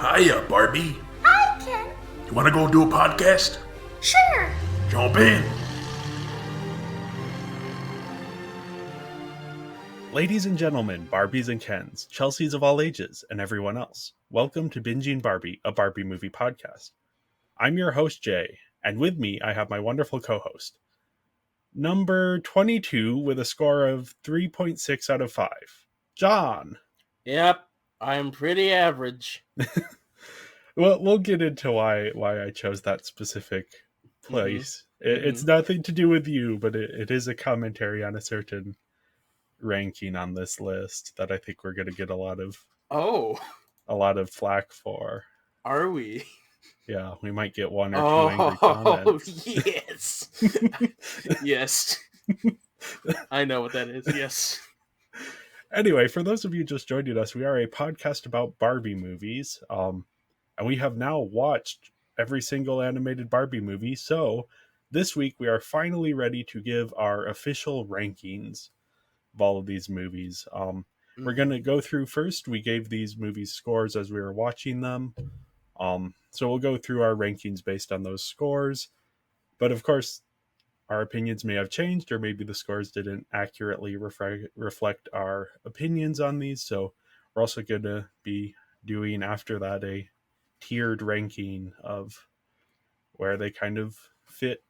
Hiya, Barbie. Hi, Ken. You want to go do a podcast? Sure. Jump in. Ladies and gentlemen, Barbies and Kens, Chelseas of all ages, and everyone else, welcome to Binging Barbie, a Barbie movie podcast. I'm your host, Jay, and with me I have my wonderful co-host, number 22 with a score of 3.6 out of 5, John. Yep, I'm pretty average. Well, we'll get into why I chose that specific place. It's nothing to do with you, but it is a commentary on a certain ranking on this list that I think we're going to get a lot of flack for. Are we? Yeah, we might get one or two angry comments. Yes. Yes. I know what that is, yes. Anyway, for those of you just joining us, we are a podcast about Barbie movies. And we have now watched every single animated Barbie movie. So this week we are finally ready to give our official rankings of all of these movies. We're going to go through first. We gave these movies scores as we were watching them. So we'll go through our rankings based on those scores. But of course, our opinions may have changed, or maybe the scores didn't accurately reflect our opinions on these. So we're also going to be doing after that a tiered ranking of where they kind of fit.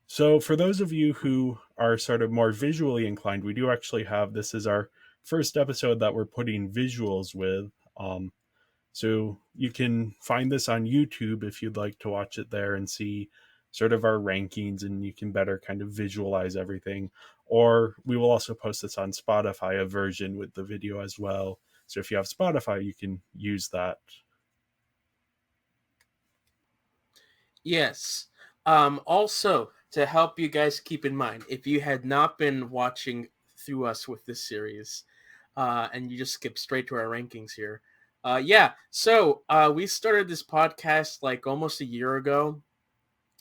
So for those of you who are sort of more visually inclined, we do actually have, this is our first episode that we're putting visuals with. So you can find this on YouTube if you'd like to watch it there and see sort of our rankings, and you can better kind of visualize everything. Or we will also post this on Spotify, a version with the video as well. So if you have Spotify, you can use that. Yes. Also, to help you guys keep in mind, if you had not been watching through us with this series, and you just skip straight to our rankings here. So we started this podcast like almost a year ago.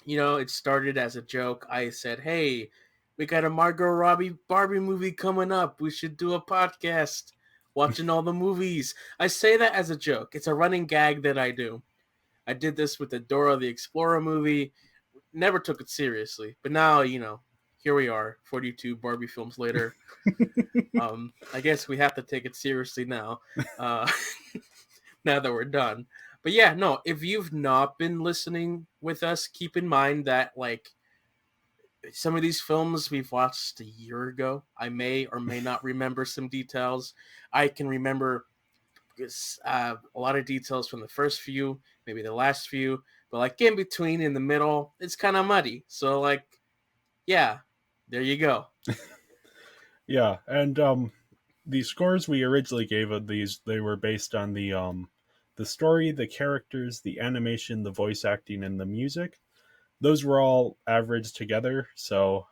You know, it started as a joke. I said, hey, we got a Margot Robbie Barbie movie coming up. We should do a podcast watching all the movies. I say that as a joke. It's a running gag that I do. I did this with the Dora the Explorer movie. Never took it seriously. But now, you know, here we are, 42 Barbie films later. I guess we have to take it seriously now. Now that we're done. But yeah, no, if you've not been listening with us, keep in mind that, like, some of these films we've watched a year ago. I may or may not remember some details. I can remember a lot of details from the first few, maybe the last few, but like in between, in the middle, it's kind of muddy. So like, yeah, there you go. Yeah, and the scores we originally gave of these, they were based on the story, the characters, the animation, the voice acting, and the music. Those were all averaged together. So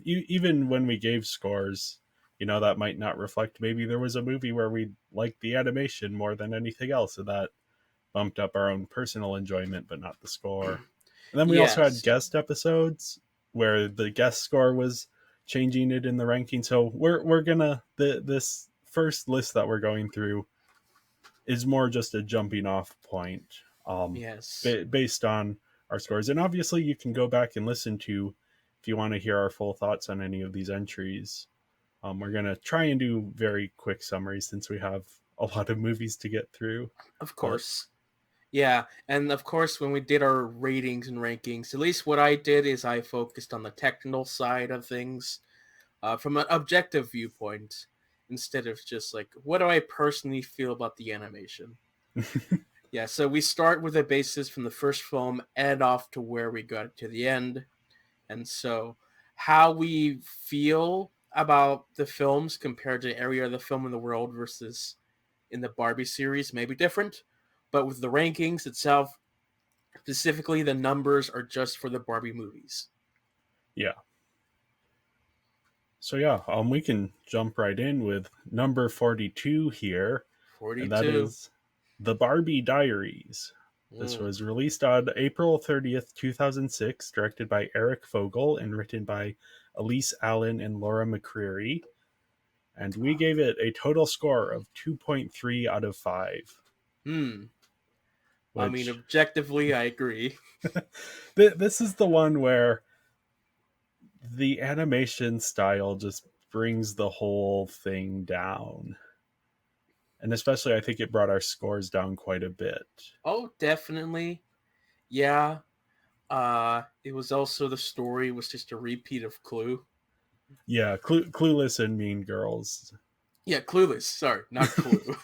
even when we gave scores, you know, that might not reflect, maybe there was a movie where we liked the animation more than anything else, so that bumped up our own personal enjoyment, but not the score. And then we also had guest episodes where the guest score was changing it in the ranking. So we're gonna, this first list that we're going through is more just a jumping off point. Based on our scores. And obviously you can go back and listen to, if you want to hear our full thoughts on any of these entries. We're going to try and do very quick summaries since we have a lot of movies to get through. Of course. Yeah, and of course when we did our ratings and rankings, at least what I did is I focused on the technical side of things from an objective viewpoint, instead of just like, what do I personally feel about the animation? Yeah, so we start with a basis from the first film, add off to where we got to the end. And so how we feel about the films compared to every other film in the world versus in the Barbie series may be different. But with the rankings itself, specifically the numbers are just for the Barbie movies. Yeah. So yeah, we can jump right in with number 42 here. 42. And that is The Barbie Diaries. This was released on April 30th, 2006, directed by Eric Fogel and written by Elise Allen and Laura McCreary. and we gave it a total score of 2.3 out of 5. I mean, Which objectively, I agree. this is the one where the animation style just brings the whole thing down. And especially, I think it brought our scores down quite a bit. Oh, definitely. Yeah. It was also the story was just a repeat of Clue. Yeah, Clueless and Mean Girls. Yeah, Clueless. Sorry, not Clue.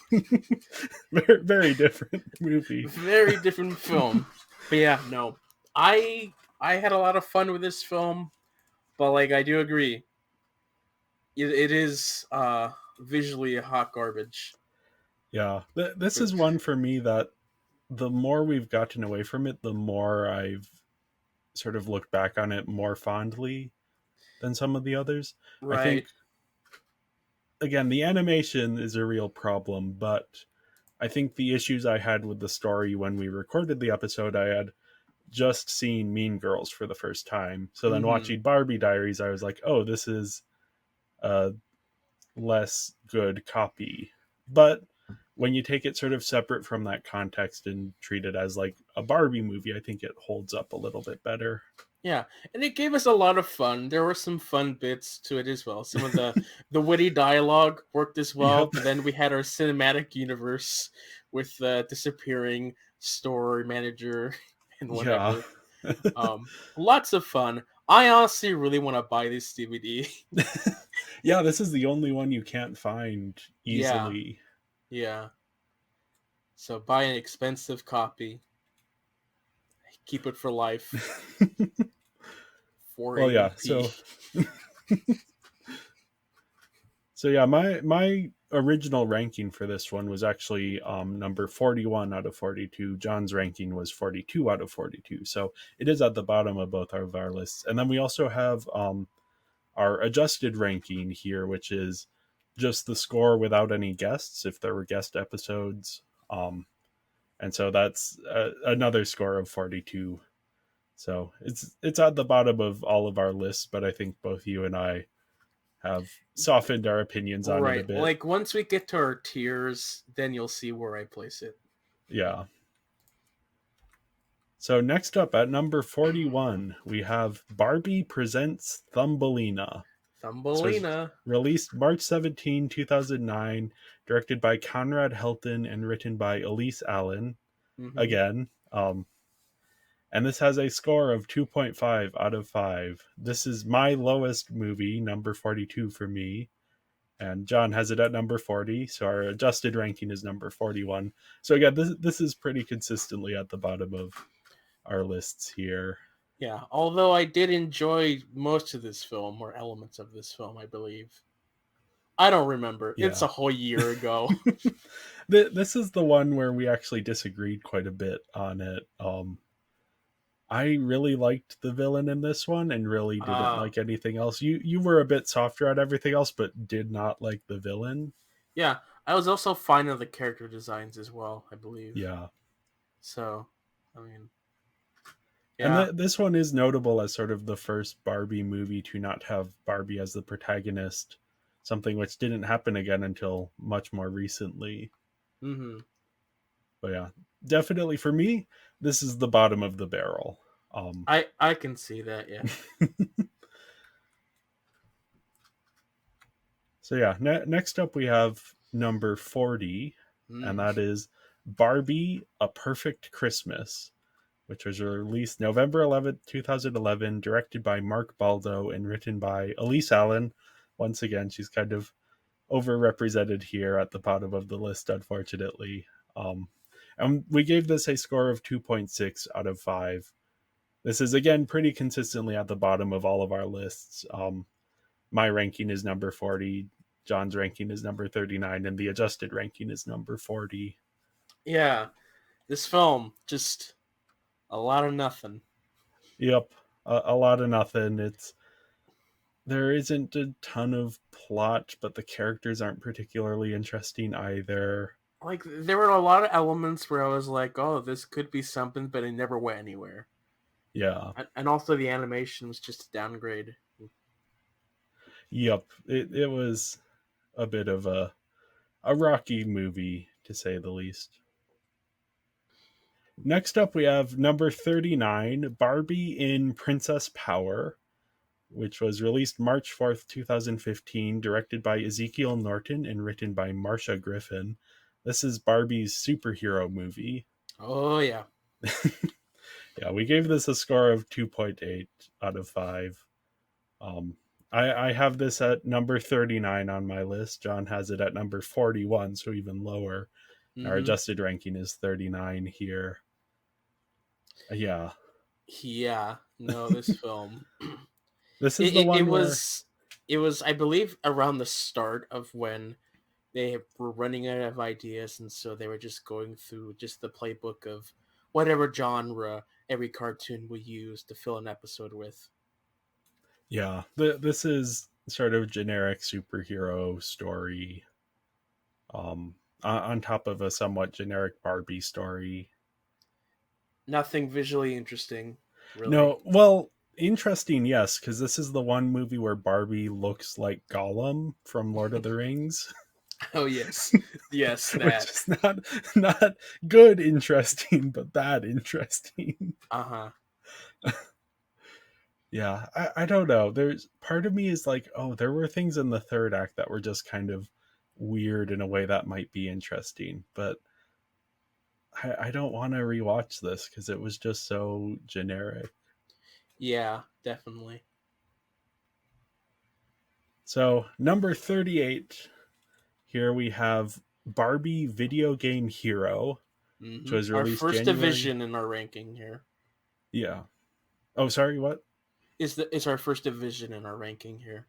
Very, very different movie. Very different film. But yeah, no. I had a lot of fun with this film, but like I do agree. It is visually a hot garbage. Yeah, this is one for me that the more we've gotten away from it, the more I've sort of looked back on it more fondly than some of the others. I think, Right. again, the animation is a real problem, but I think the issues I had with the story when we recorded the episode, I had just seen Mean Girls for the first time. So then Mm-hmm. watching Barbie Diaries, I was like, oh, this is a less good copy. But when you take it sort of separate from that context and treat it as like a Barbie movie, I think it holds up a little bit better. Yeah, and it gave us a lot of fun. There were some fun bits to it as well. Some of the witty dialogue worked as well. Yep. But then we had our cinematic universe with the disappearing store manager and Yeah. whatever. Lots of fun. I honestly really want to buy this DVD. Yeah, this is the only one you can't find Yeah, easily. yeah. So buy an expensive copy. Keep it for life. Well, yeah. 480p. So yeah, my original ranking for this one was actually number 41 out of 42. John's ranking was 42 out of 42. So it is at the bottom of both of our lists. And then we also have our adjusted ranking here, which is just the score without any guests if there were guest episodes. And so that's another score of 42. So it's at the bottom of all of our lists, but I think both you and I have softened our opinions on it a Right. bit. Like once we get to our tiers, then you'll see where I place it. Yeah. So next up at number 41, we have Barbie Presents Thumbelina. Thumbelina. Released March 17, 2009, directed by Conrad Helton and written by Elise Allen. Mm-hmm. Again. And this has a score of 2.5 out of 5. This is my lowest movie, number 42 for me. And John has it at number 40, so our adjusted ranking is number 41. So again, this is pretty consistently at the bottom of our lists here. Yeah, although I did enjoy most of this film, or elements of this film, I believe. I don't remember. Yeah. It's a whole year ago. This is the one where we actually disagreed quite a bit on it. I really liked the villain in this one and really didn't like anything else. You were a bit softer on everything else, but did not like the villain. Yeah, I was also fine with the character designs as well, I believe. Yeah. So, I mean, yeah. And this one is notable as sort of the first Barbie movie to not have Barbie as the protagonist, something which didn't happen again until much more recently. Mm-hmm. But yeah, definitely for me, this is the bottom of the barrel. I can see that, yeah. So yeah, next up we have number 40, and that is Barbie: A Perfect Christmas, which was released November 11th, 2011, directed by Mark Baldo and written by Elise Allen. Once again, she's kind of overrepresented here at the bottom of the list, unfortunately. And we gave this a score of 2.6 out of 5. This is, again, pretty consistently at the bottom of all of our lists. My ranking is number 40. John's ranking is number 39, and the adjusted ranking is number 40. Yeah, this film, just a lot of nothing. Yep, a lot of nothing. There isn't a ton of plot, but the characters aren't particularly interesting either. Like, there were a lot of elements where I was like, oh, this could be something, but it never went anywhere. Yeah. And also the animation was just a downgrade. Yep. It was a bit of a rocky movie, to say the least. Next up, we have number 39, Barbie in Princess Power, which was released March 4th, 2015, directed by Ezekiel Norton and written by Marsha Griffin. This is Barbie's superhero movie. Oh, yeah. Yeah, we gave this a score of 2.8 out of 5. Um, I have this at number 39 on my list. John has it at number 41, so even lower. Our Mm-hmm. adjusted ranking is 39 here. Yeah. Yeah. No, this film. This is It, the it, it one where, was it was, I believe, around the start of when they were running out of ideas, and so they were just going through just the playbook of whatever genre every cartoon would use to fill an episode with. yeah, this is sort of generic superhero story, on top of a somewhat generic Barbie story. Nothing visually interesting, really. No, well, interesting, yes, because this is the one movie where Barbie looks like Gollum from Lord of the Rings. Oh yes, yes, Which that. is not good interesting, but that interesting. Uh huh. Yeah, I don't know. There's part of me is like, oh, there were things in the third act that were just kind of weird in a way that might be interesting, but I don't want to rewatch this because it was just so generic. Yeah, definitely. So number 38, here we have Barbie Video Game Hero, which was Our released first January. division in our ranking here Yeah. Oh, sorry, what? is our first division in our ranking here.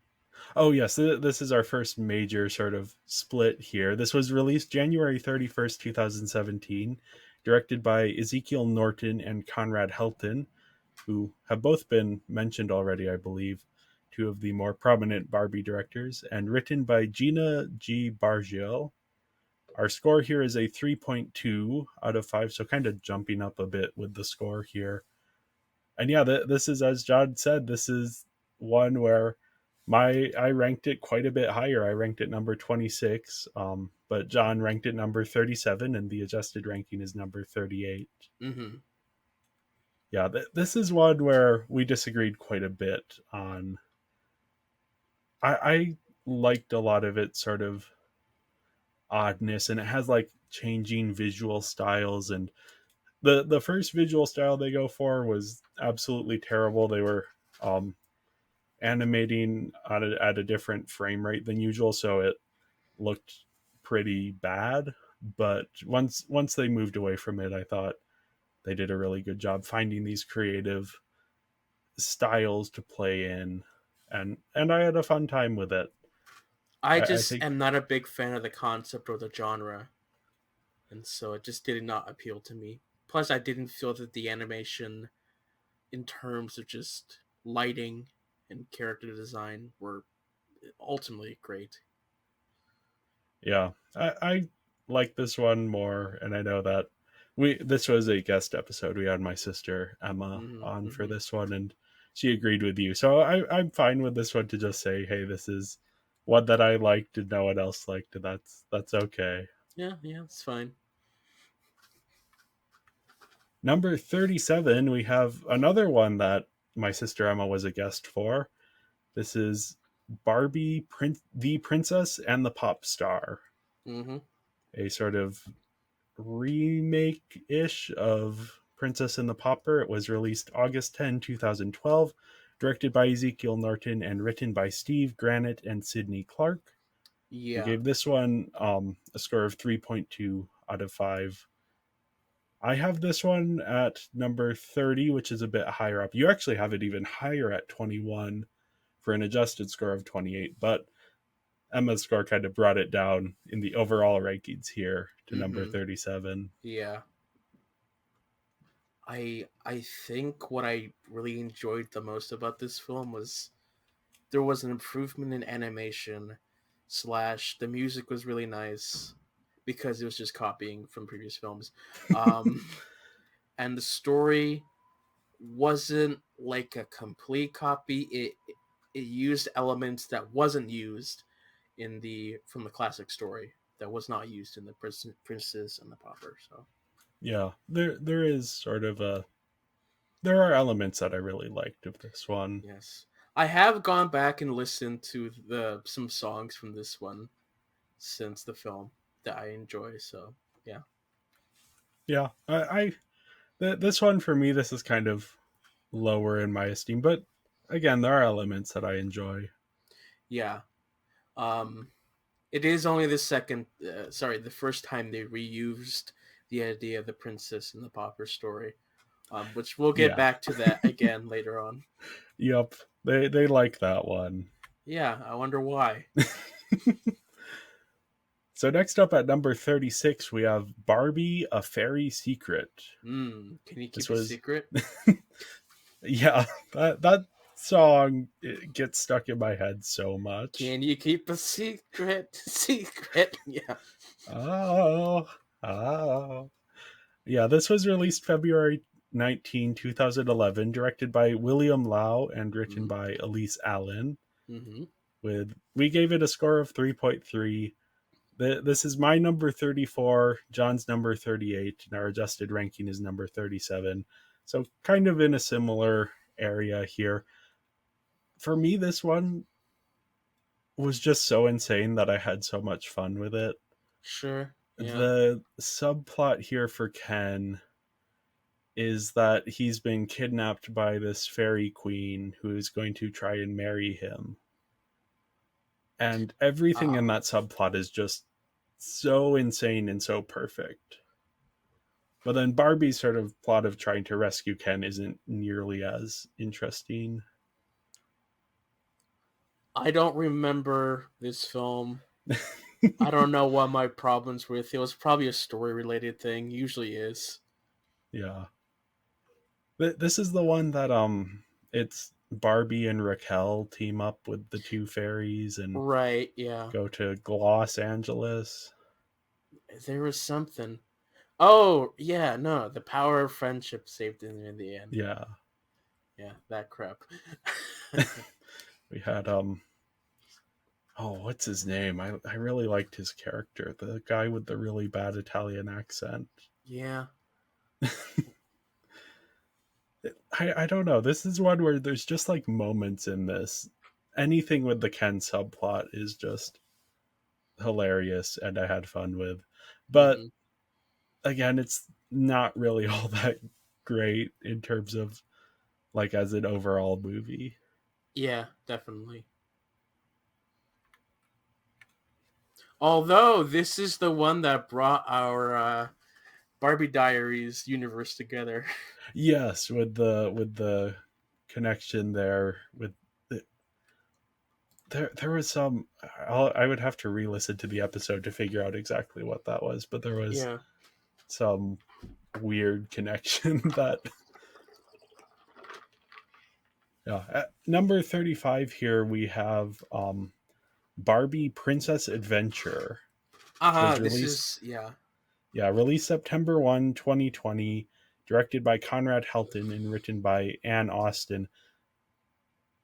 Oh, yes, this is our first major sort of split here. This was released January 31st, 2017, directed by Ezekiel Norton and Conrad Helton, who have both been mentioned already, I believe, two of the more prominent Barbie directors, and written by Gina G. Bargiel. Our score here is a 3.2 out of 5, so kind of jumping up a bit with the score here. And yeah, this is, as John said, this is one where I ranked it quite a bit higher. I ranked it number 26, but John ranked it number 37, and the adjusted ranking is number 38. Mm-hmm. Yeah, this is one where we disagreed quite a bit on. I liked a lot of it sort of oddness, and it has like changing visual styles, and the first visual style they go for was absolutely terrible. They were um animating at a different frame rate than usual, so it looked pretty bad. But once they moved away from it, I thought they did a really good job finding these creative styles to play in, and I had a fun time with it. I I just think, am not a big fan of the concept or the genre, and so it just did not appeal to me. Plus, I didn't feel that the animation, in terms of just lighting and character design, were ultimately great. yeah, I like this one more, and I know that this was a guest episode. We had my sister Emma Mm-hmm, on for mm-hmm. this one, and she agreed with you. So I'm fine with this one to just say, hey, this is one that I liked and no one else liked, and that's okay. Yeah, yeah, it's fine. Number 37, we have another one that my sister Emma was a guest for. This is Barbie, the Princess and the Pop Star, Mm-hmm. a sort of remake ish of Princess and the Pauper. It was released August 10, 2012, directed by Ezekiel Norton and written by Steve Granite and Sidney Clark. We Yeah, gave this one a score of 3.2 out of 5. I have this one at number 30, which is a bit higher up. You actually have it even higher at 21 for an adjusted score of 28, but Emma's score kind of brought it down in the overall rankings here to number mm-hmm. 37. Yeah. I think what I really enjoyed the most about this film was there was an improvement in animation slash the music was really nice because it was just copying from previous films. Um, and the story wasn't like a complete copy. It used elements that wasn't used from the classic story that was not used in the Princess and the Pauper. So Yeah, there is sort of a there are elements that I really liked of this one. yes, I have gone back and listened to the some songs from this one since the film that I enjoy. So yeah, Yeah, this one for me, this is kind of lower in my esteem, but again, there are elements that I enjoy. yeah. Um, it is only the first time they reused the idea of the princess and the pauper story, which we'll get Yeah, back to that again later on. yep, they like that one. Yeah, I wonder why. So next up at number 36, we have Barbie: A Fairy Secret. Can you This keep a was secret? yeah, that song it gets stuck in my head so much. Can you keep a secret? Secret. Yeah. Oh, oh. Yeah, this was released February 19, 2011, directed by William Lau and written Mm-hmm. by Elise Allen. Mm-hmm. We gave it a score of 3.3. This is my number 34, John's number 38, and our adjusted ranking is number 37. So kind of in a similar area here. For me, this one was just so insane that I had so much fun with it. Sure. Yeah. The subplot here for Ken is that he's been kidnapped by this fairy queen who is going to try and marry him. And everything in Um. that subplot is just so insane and so perfect. But then Barbie's sort of plot of trying to rescue Ken isn't nearly as interesting. I don't remember this film. I don't know what my problems with it. Was probably a story related thing. Usually is. Yeah. This is the one that it's Barbie and Raquel team up with the two fairies and Right. Yeah. go to Los Angeles. There was something. Oh yeah. No, the power of friendship saved him in the end. Yeah. Yeah, that crap. We had oh, what's his name? I really liked his character. The guy with the really bad Italian accent. Yeah. I don't know. This is one where there's just like moments in this. Anything with the Ken subplot is just hilarious and I had fun with. But Hmm. again, it's not really all that great in terms of like as an overall movie. Yeah, definitely. Although this is the one that brought our Barbie Diaries universe together. Yes, with the connection there with the, there was some I would have to re-listen to the episode to figure out exactly what that was, but there was Yeah. some weird connection that yeah. At number 35 here we have Barbie Princess Adventure. This was This released is yeah. released September 2020, directed by Conrad Helton and written by Anne Austen.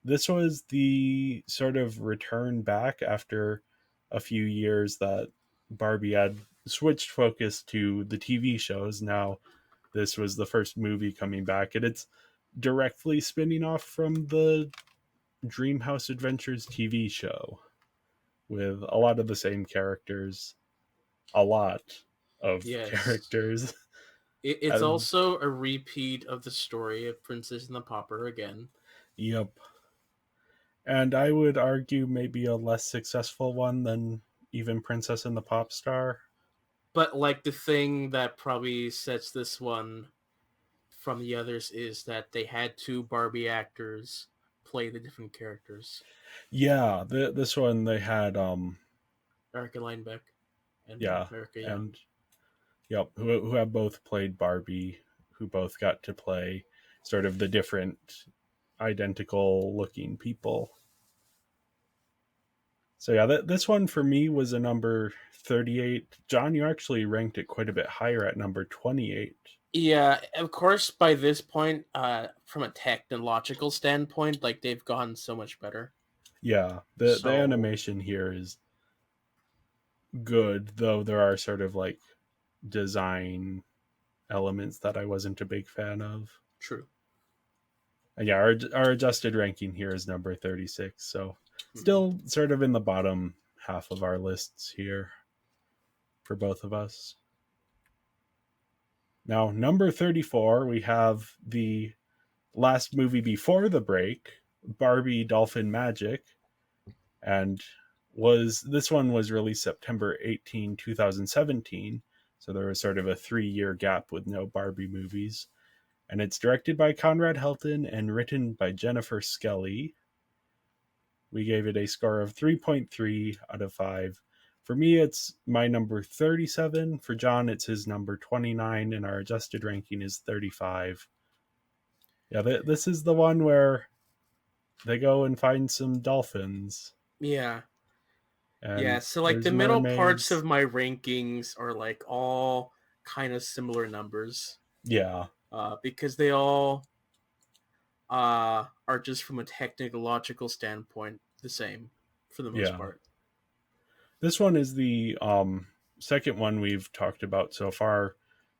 This was the sort of return back after a few years that Barbie had switched focus to the TV shows. Now, this was the first movie coming back, and it's directly spinning off from the Dreamhouse Adventures TV show with a lot of the same characters, a lot of Yes. characters. It's And, also a repeat of the story of Princess and the Pauper again. yep. And I would argue maybe a less successful one than even Princess and the Pop Star. But like the thing that probably sets this one from the others is that they had two Barbie actors play the different characters. Yeah, this one they had Erica Linebeck and yeah, America Young. and yep, who have both played Barbie, who both got to play sort of the different identical looking people. So yeah, this one for me was a number 38. John, you actually ranked it quite a bit higher at number 28. Yeah, of course. By this point, from a technological standpoint, like they've gone so much better. Yeah, the So animation here is good, though there are sort of like design elements that I wasn't a big fan of. True. And yeah, our adjusted ranking here is number 36, so Mhm. still sort of in the bottom half of our lists here for both of us. Now, number 34, we have the last movie before the break, Barbie Dolphin Magic, and this one was released September 18, 2017, so there was sort of a 3-year gap with no Barbie movies. And it's directed by Conrad Helton and written by Jennifer Skelly. We gave it a score of 3.3 out of 5. For me, it's my number 37. For John, it's his number 29, and our adjusted ranking is 35. Yeah, this is the one where they go and find some dolphins, Yeah. Yeah, and so like the there's middle parts mermaids. of my rankings are like all kind of similar numbers. Yeah, Because they all are just from a technological standpoint the same for the most yeah. part. This one is the second one we've talked about so far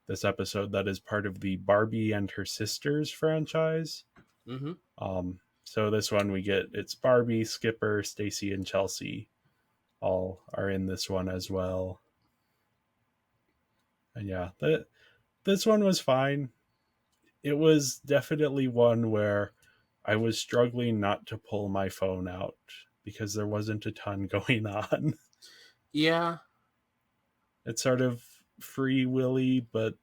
this episode that is part of the Barbie and Her Sisters franchise. Mm-hmm. So this one we get it's Barbie, Skipper, Stacy, and Chelsea all are in this one as well. And yeah, this one was fine. It was definitely one where I was struggling not to pull my phone out because there wasn't a ton going on. Yeah, It's sort of Free Willy, but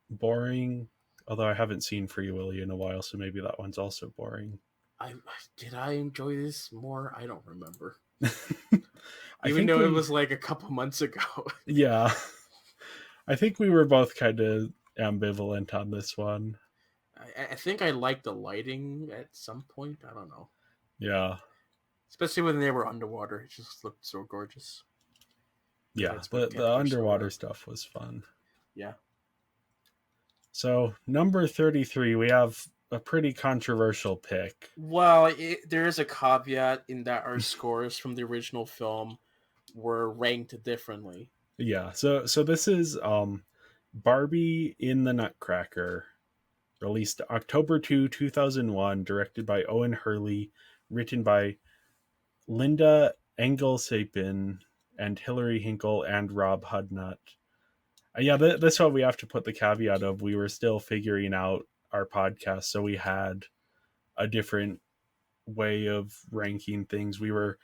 boring. Although I haven't seen Free Willy in a while, so maybe that one's also boring. I did I enjoy this more? I don't remember. I Even think though it was like a couple months ago. yeah, I think we were both kind of ambivalent on this one. I think I liked the lighting at some point. I don't know. Yeah, Especially when they were underwater. It just looked so gorgeous. yeah, That's what the kept her so underwater stuff was fun. yeah. So number 33, we have a pretty controversial pick. Well, there is a caveat in that our scores from the original film were ranked differently. Yeah, so this is Barbie in the Nutcracker, released October 2001, directed by Owen Hurley, written by Linda Engelsapin and Hilary Hinkle and Rob Hudnut. Yeah, this one we have to put the caveat of we were still figuring out our podcast, so we had a different way of ranking things. We were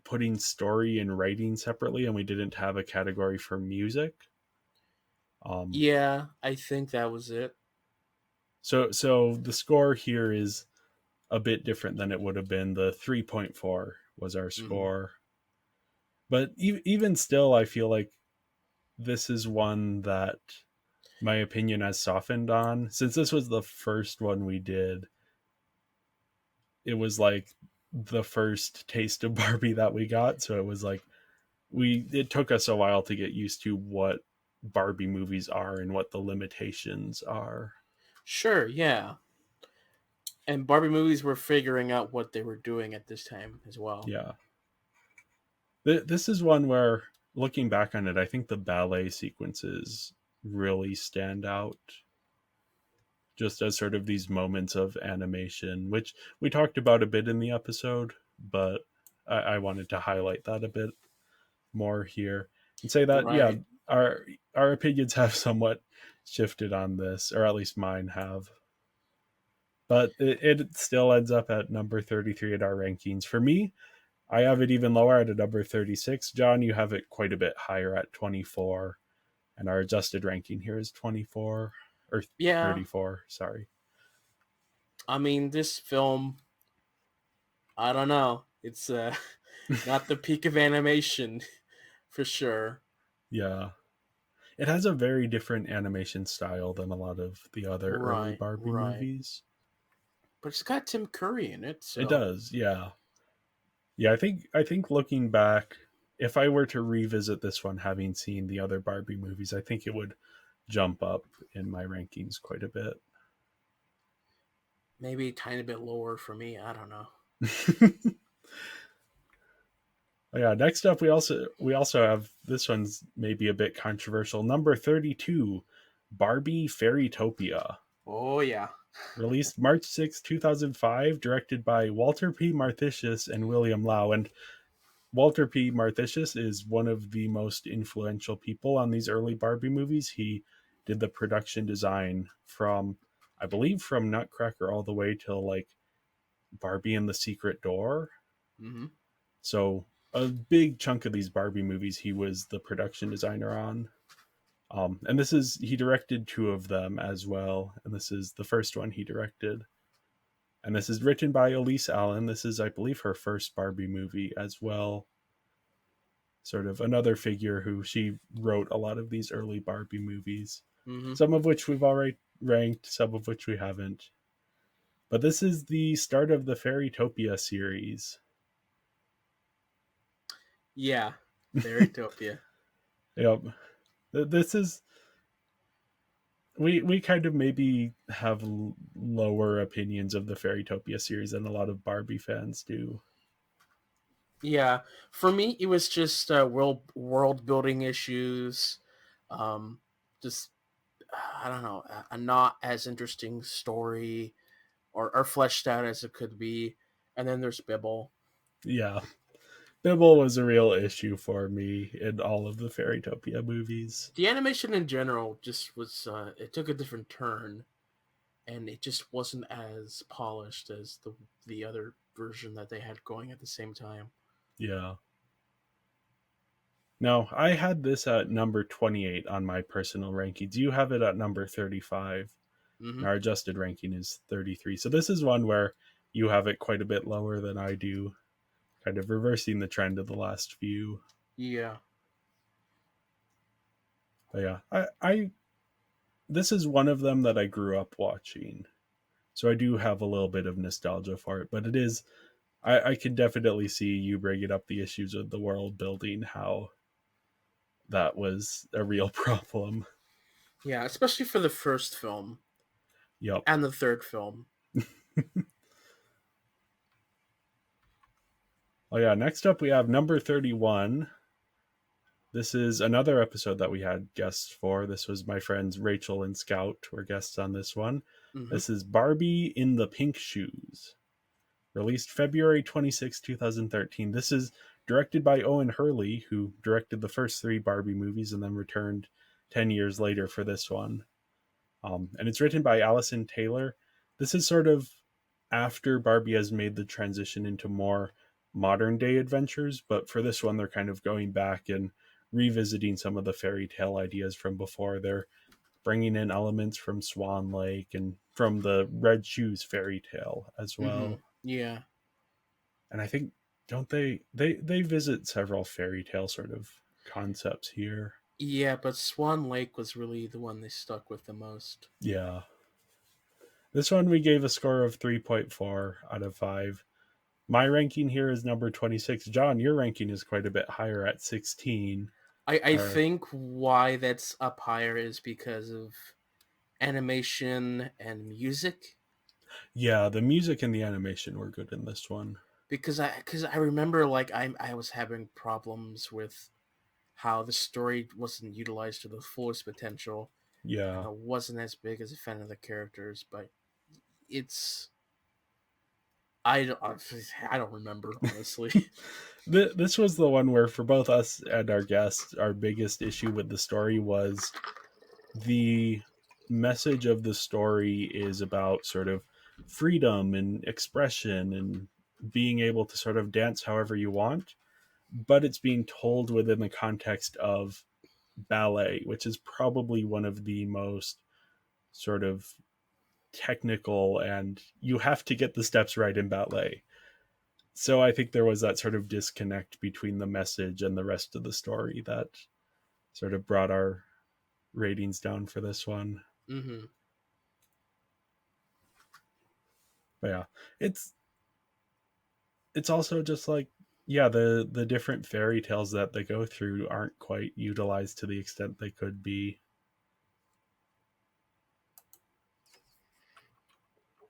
putting story and writing separately, and we didn't have a category for music. Yeah, I think that was it. So the score here is a bit different than it would have been. The 3.4 was our Mm-hmm. score. But even still, I feel like this is one that my opinion has softened on. Since this was the first one we did, it was like the first taste of Barbie that we got. So it was like it took us a while to get used to what Barbie movies are and what the limitations are. Sure, yeah. And Barbie movies were figuring out what they were doing at this time as well. Yeah. This is one where, looking back on it, I think the ballet sequences really stand out just as sort of these moments of animation, which we talked about a bit in the episode, but I wanted to highlight that a bit more here and say that, yeah, Right. our opinions have somewhat shifted on this, or at least mine have. But it still ends up at number 33 in our rankings. For me, I have it even lower at a number 36. John, you have it quite a bit higher at 24. And our adjusted ranking here is 24 or Yeah. 34. Sorry. I mean, this film, I don't know. It's not the peak of animation for sure. Yeah. It has a very different animation style than a lot of the other early Right, Barbie right. movies. But it's got Tim Curry in it, It so does, yeah. Yeah, I think looking back, if I were to revisit this one having seen the other Barbie movies, I think it would jump up in my rankings quite a bit. maybe a tiny bit lower for me. I don't know. Oh, yeah. Next up, we also have this one's maybe a bit controversial. Number 32, Barbie Fairytopia, Oh yeah. released March 6, 2005, directed by Walter P. Marthisius and William Lau. And Walter P. Marthisius is one of the most influential people on these early Barbie movies. He did the production design from, I believe, from Nutcracker all the way till like Barbie and the Secret Door. Hmm. So a big chunk of these Barbie movies, he was the production designer on. And he directed two of them as well. And this is the first one he directed. And this is written by Elise Allen. This is, I believe, her first Barbie movie as well. Sort of another figure who she wrote a lot of these early Barbie movies, Hmm. some of which we've already ranked, some of which we haven't. But this is the start of the Fairytopia series. Yeah. Fairytopia. Yep. This is we kind of maybe have lower opinions of the Fairytopia series than a lot of Barbie fans do. Yeah. For me, it was just world building issues. Um, just I don't know, a not as interesting story or fleshed out as it could be. And then there's Bibble. Yeah. Bibble was a real issue for me in all of the Fairytopia movies. The animation in general just was it took a different turn, and it just wasn't as polished as the other version that they had going at the same time. Yeah. No, I had this at number 28 on my personal rankings. You have it at number 35. Hmm. And our adjusted ranking is 33. So this is one where you have it quite a bit lower than I do, kind of reversing the trend of the last few. Yeah. But yeah, I this is one of them that I grew up watching. So I do have a little bit of nostalgia for it, but it is I can definitely see you bringing up the issues of the world building, how that was a real problem. Yeah, especially for the first film Yep. and the third film. Oh yeah, next up we have number 31. This is another episode that we had guests for. This was my friends Rachel and Scout were guests on this one. Hmm. This is Barbie in the Pink Shoes, released February 26, 2013. This is directed by Owen Hurley, who directed the first three Barbie movies and then returned 10 years later for this one. And it's written by Allison Taylor. This is sort of after Barbie has made the transition into more modern day adventures, but for this one, they're kind of going back and revisiting some of the fairy tale ideas from before. They're bringing in elements from Swan Lake and from the Red Shoes fairy tale as Hmm. well. Yeah. And I think don't they visit several fairy tale sort of concepts here. Yeah, but Swan Lake was really the one they stuck with the most. Yeah. This one we gave a score of 3.4 out of 5. My ranking here is number 26. John, your ranking is quite a bit higher at 16. I Or think why that's up higher is because of animation and music. yeah, the music and the animation were good in this one. Because I remember like I was having problems with how the story wasn't utilized to the fullest potential, and Yeah. I wasn't as big as a fan of the characters. But it's I don't remember honestly. This was the one where for both us and our guests, our biggest issue with the story was the message of the story is about sort of freedom and expression and being able to sort of dance however you want, but it's being told within the context of ballet, which is probably one of the most sort of technical, and you have to get the steps right in ballet. So I think there was that sort of disconnect between the message and the rest of the story that sort of brought our ratings down for this one. Hmm. But yeah, it's it's also just like, yeah, the different fairy tales that they go through aren't quite utilized to the extent they could be.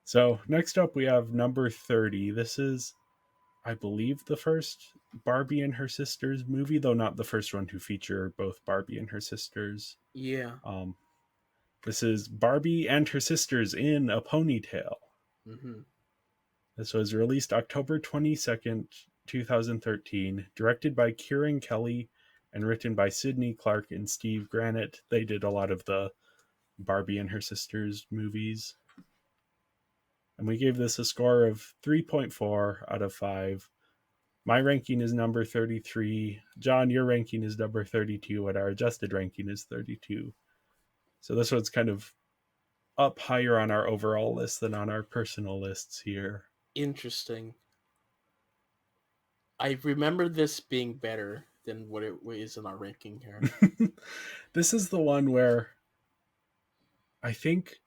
So next up we have number 30. This is I believe, the first Barbie and her sisters movie, though not the first one to feature both Barbie and her sisters. Yeah. Um, this is Barbie and her sisters in a ponytail. Mm-hmm. This was released October 22nd, 2013, directed by Kieran Kelly and written by Sidney Clark and Steve Granite. They did a lot of the Barbie and her sisters movies. And we gave this a score of 3.4 out of 5. My ranking is number 33. John, your ranking is number 32, and our adjusted ranking is 32. So this one's kind of up higher on our overall list than on our personal lists here. Interesting. I remember this being better than what it is in our ranking here. This is the one where I think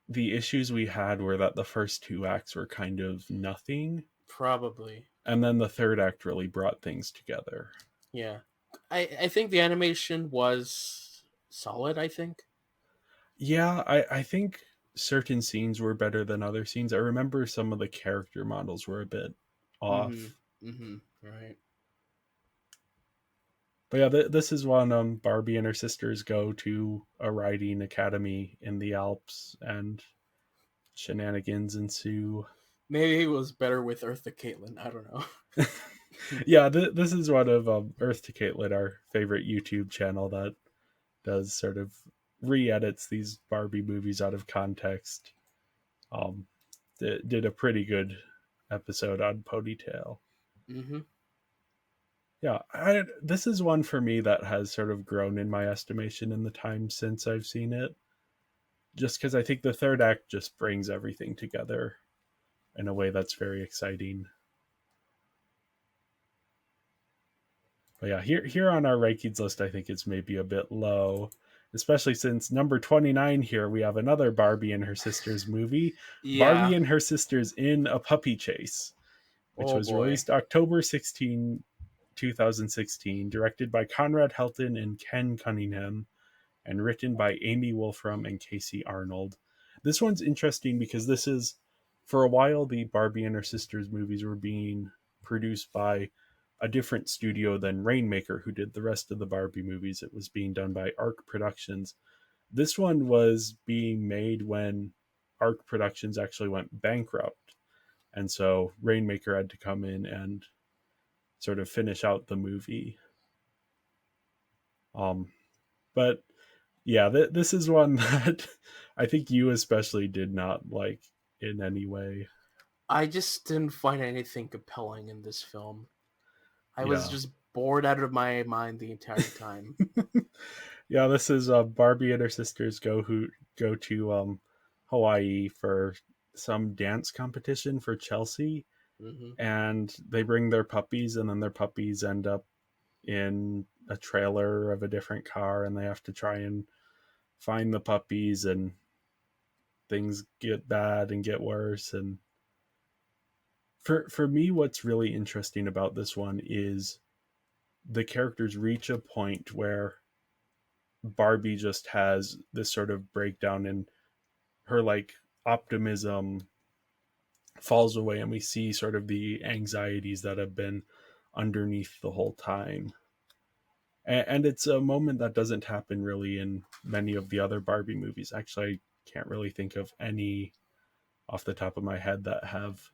the issues we had were that the first two acts were kind of nothing, Probably. and then the third act really brought things together. Yeah. I think the animation was solid, I think. Yeah, I think certain scenes were better than other scenes. I remember some of the character models were a bit off. Mm-hmm. Mm-hmm. Right. But yeah, this is when Barbie and her sisters go to a riding academy in the Alps, and shenanigans ensue. Maybe it was better with Eartha Caitlin. I don't know. Yeah, this is one of Earth to Caitlin, our favorite YouTube channel that does sort of re-edits these Barbie movies out of context. Did a pretty good episode on Ponytail. Mm-hmm. Yeah, this is one for me that has sort of grown in my estimation in the time since I've seen it. Just because I think the third act just brings everything together in a way that's very exciting. But yeah, here on our rankings list, I think it's maybe a bit low, especially since number 29 here, we have another Barbie and her sisters movie, Yeah. Barbie and her sisters in a Puppy Chase, which Oh was boy. released October 16, 2016, directed by Conrad Helton and Ken Cunningham, and written by Amy Wolfram and Casey Arnold. This one's interesting because this is, for a while, the Barbie and her sisters movies were being produced by a different studio than Rainmaker, who did the rest of the Barbie movies. It was being done by Arc Productions. This one was being made when Arc Productions actually went bankrupt. And so Rainmaker had to come in and sort of finish out the movie. But yeah, this is one that I think you especially did not like in any way. I just didn't find anything compelling in this film. I was Yeah. just bored out of my mind the entire time. Yeah, this is Barbie and her sisters go to Hawaii for some dance competition for Chelsea, Mm-hmm. and they bring their puppies, and then their puppies end up in a trailer of a different car, and they have to try and find the puppies, and things get bad and get worse. And for me, what's really interesting about this one is the characters reach a point where Barbie just has this sort of breakdown, and her like optimism falls away, and we see sort of the anxieties that have been underneath the whole time. And it's a moment that doesn't happen really in many of the other Barbie movies. Actually, I can't really think of any off the top of my head that have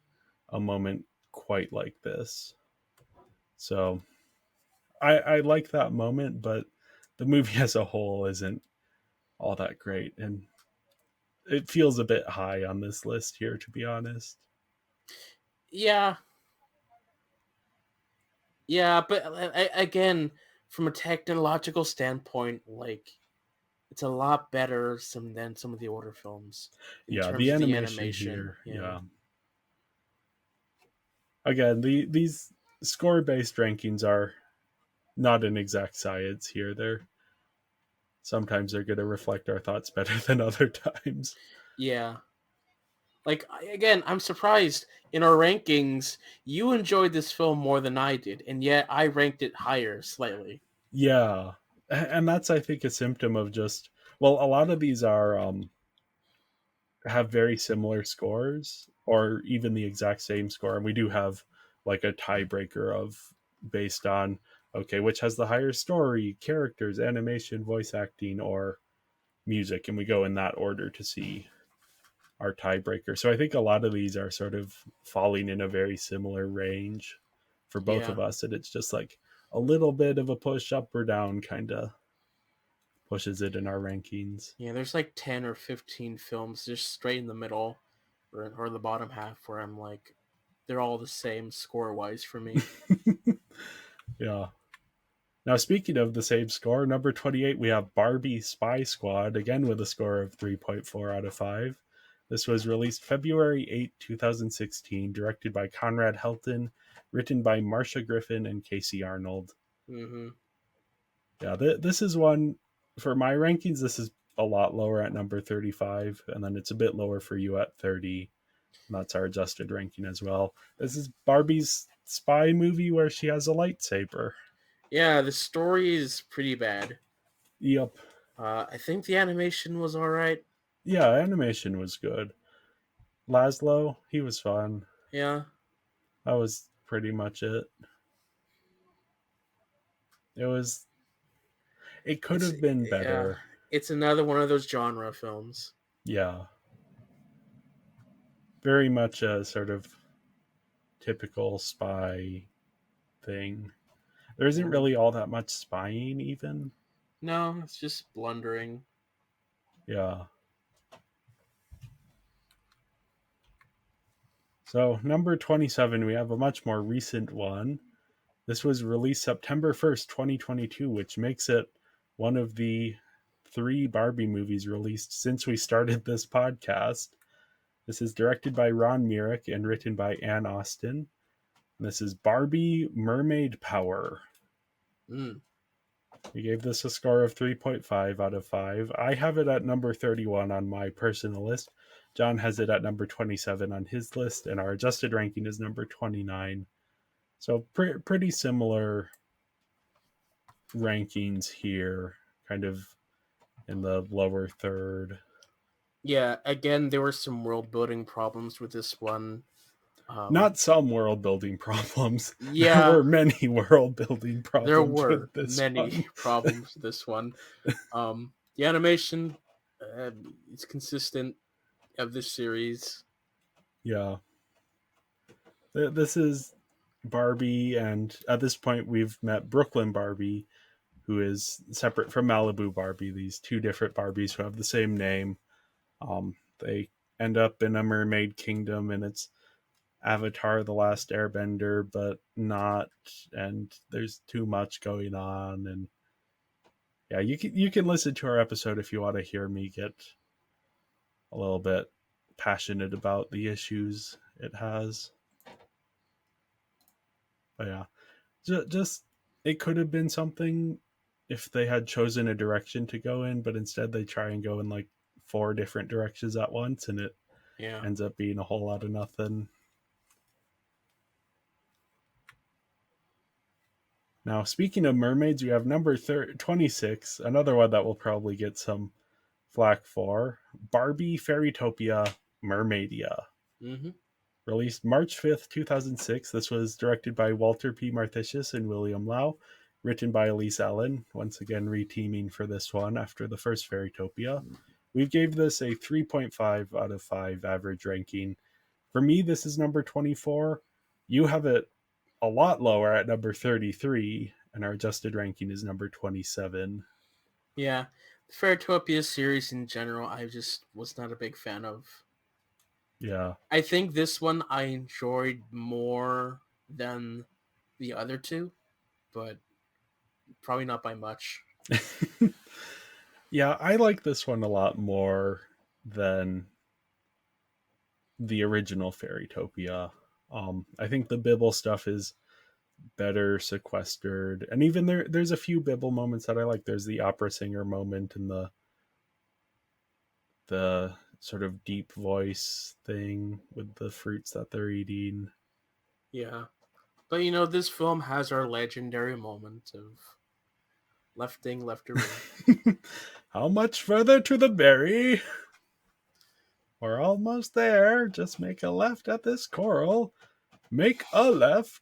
a moment quite like this. So I like that moment, but the movie as a whole isn't all that great, and it feels a bit high on this list here, to be honest. Yeah, yeah, but again, from a technological standpoint, like it's a lot better than some of the older films in Yeah, terms the of the animation animation. here, Yeah, yeah. Again, these score based rankings are not an exact science here. They're going to reflect our thoughts better than other times. yeah. Like again, I'm surprised in our rankings you enjoyed this film more than I did, and yet I ranked it higher slightly. Yeah, and that's, I think, a symptom of just, well, a lot of these are have very similar scores, or even the exact same score, and we do have like a tiebreaker of based on, okay, which has the higher story, characters, animation, voice acting, or music, and we go in that order to see our tiebreaker. So I think a lot of these are sort of falling in a very similar range for both Yeah. of us, and it's just like a little bit of a push up or down kind of pushes it in our rankings. Yeah, there's like 10 or 15 films just straight in the middle or the bottom half where I'm like, they're all the same score wise for me. Yeah. Now, speaking of the same score, number 28, we have Barbie Spy Squad, again with a score of 3.4 out of 5. This was released February 8, 2016, directed by Conrad Helton, written by Marcia Griffin and Casey Arnold. Mm-hmm. Yeah, this is one, for my rankings, this is a lot lower at number 35, and then it's a bit lower for you at 30. And that's our adjusted ranking as well. This is Barbie's spy movie where she has a lightsaber. Yeah, the story is pretty bad. Yep. I think the animation was all right. Yeah, animation was good. Laszlo, he was fun. Yeah. That was pretty much it. It was. It could It's have been yeah, better. it's another one of those genre films. Yeah. Very much a sort of typical spy thing. There isn't Mhm. really all that much spying, even. No, it's just blundering. Yeah. So, number 27, we have a much more recent one. This was released September 1st, 2022, which makes it one of the 3 Barbie movies released since we started this podcast. This is directed by Ron Myrick and written by Ann Austin. This is Barbie Mermaid Power. Mm. We gave this a score of 3.5 out of 5. I have it at number 31 on my personal list. John has it at number 27 on his list, and our adjusted ranking is number 29. So pretty similar rankings here, kind of in the lower third. Yeah, again, there were some world building problems with this one. Not some world building problems. There Yeah, were many world building there problems were with this many one. problems with this one. The animation uh, is consistent of this series. Yeah. This is Barbie, and at this point, we've met Brooklyn Barbie, who is separate from Malibu Barbie, these 2 different Barbies who have the same name. They end up in a mermaid kingdom, and it's Avatar The Last Airbender, but not, and there's too much going on. And yeah, you can listen to our episode if you want to hear me get a little bit passionate about the issues it has. But yeah, just it could have been something if they had chosen a direction to go in, but instead they try and go in like 4 different directions at once, and it Yeah. ends up being a whole lot of nothing. Now, speaking of mermaids, we have number 26, another one that will probably get some flack for, Barbie Fairytopia Mermaidia. Mm-hmm. Released March 5th, 2006. This was directed by Walter P. Marthisius and William Lau. Written by Elise Allen, once again reteaming for this one after the first Fairytopia. We gave this a 3.5 out of 5 average ranking. For me, this is number 24. You have it a lot lower at number 33, and our adjusted ranking is number 27. Yeah, the Fairytopia series in general, I just was not a big fan of. Yeah. I think this one I enjoyed more than the other 2, but probably not by much. Yeah, I like this one a lot more than the original Fairytopia. I think the Bibble stuff is better sequestered, and even there's a few Bibble moments that I like. There's the opera singer moment and the sort of deep voice thing with the fruits that they're eating. Yeah. But this film has our legendary moment of lefting left to ring. How much further to the berry? We're almost there. Just make a left at this coral. Make a left.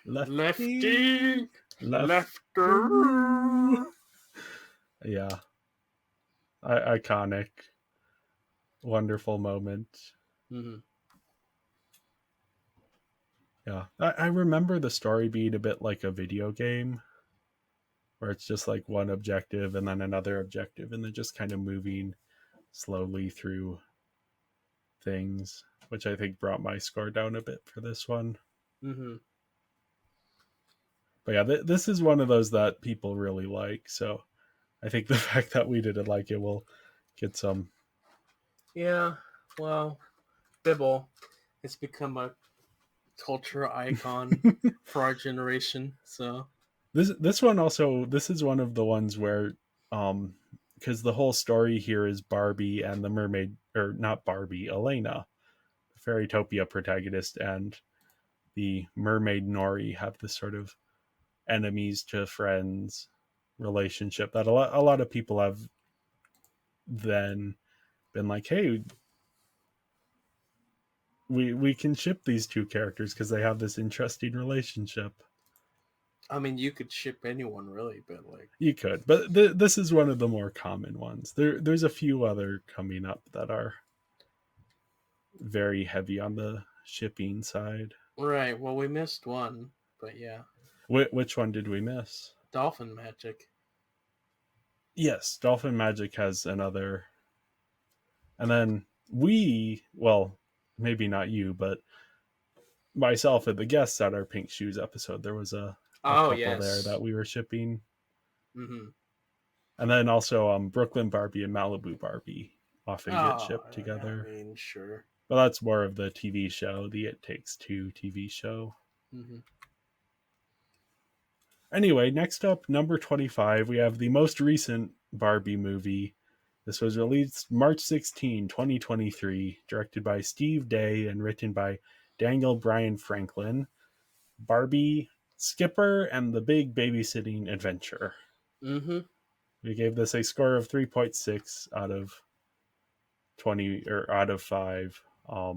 Lefty. Left. Lefter. Yeah. Iconic. Wonderful moment. Mm-hmm. Yeah. I remember the story being a bit like a video game where it's just like one objective and then another objective and then just kind of moving slowly through things, which I think brought my score down a bit for this one. Mm-hmm. But yeah, this is one of those that people really like. So I think the fact that we didn't like it will get some. Yeah, well, Bibble has become a culture icon for our generation. So, This one also, this is one of the ones where um because the whole story here is Barbie and the mermaid, or not Barbie, Elena, the Fairytopia protagonist, and the mermaid Nori have this sort of enemies to friends relationship that a lot of people have then been like, hey, we can ship these two characters because they have this interesting relationship. I mean, you could ship anyone really, but like, You could, but this is one of the more common ones. There's a few other coming up that are very heavy on the shipping side. right. Well, we missed one, but yeah, Which one did we miss? Dolphin Magic. Yes, Dolphin Magic has another, and then well, maybe not you, but myself and the guests at our Pink Shoes episode, there was a Oh couple there yes. that we were shipping, Mm-hmm. and then also Brooklyn Barbie and Malibu Barbie often get Oh, shipped I together. mean, sure. But that's more of the TV show, the It Takes Two TV show. Mm-hmm. Anyway, next up, number 25, we have the most recent Barbie movie. This was released March 16, 2023, directed by Steve Day and written by Daniel Bryan Franklin. Barbie, Skipper, and the Big Babysitting Adventure. Mm-hmm. We gave this a score of 3.6 out of 20, or out of 5. I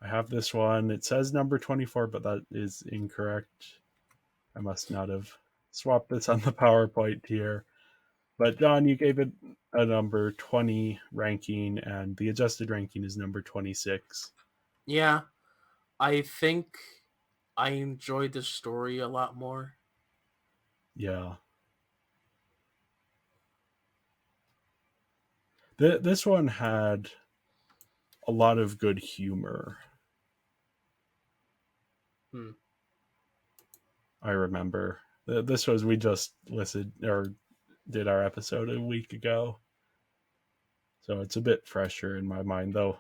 have this one. It says number 24, but that is incorrect. I must not have swapped this on the PowerPoint here. But John, you gave it a number 20 ranking, and the adjusted ranking is number 26. Yeah, I think I enjoyed the story a lot more. Yeah. This one had a lot of good humor. Hmm. I remember. This was, we just listened or did our episode a week ago. So it's a bit fresher in my mind, though.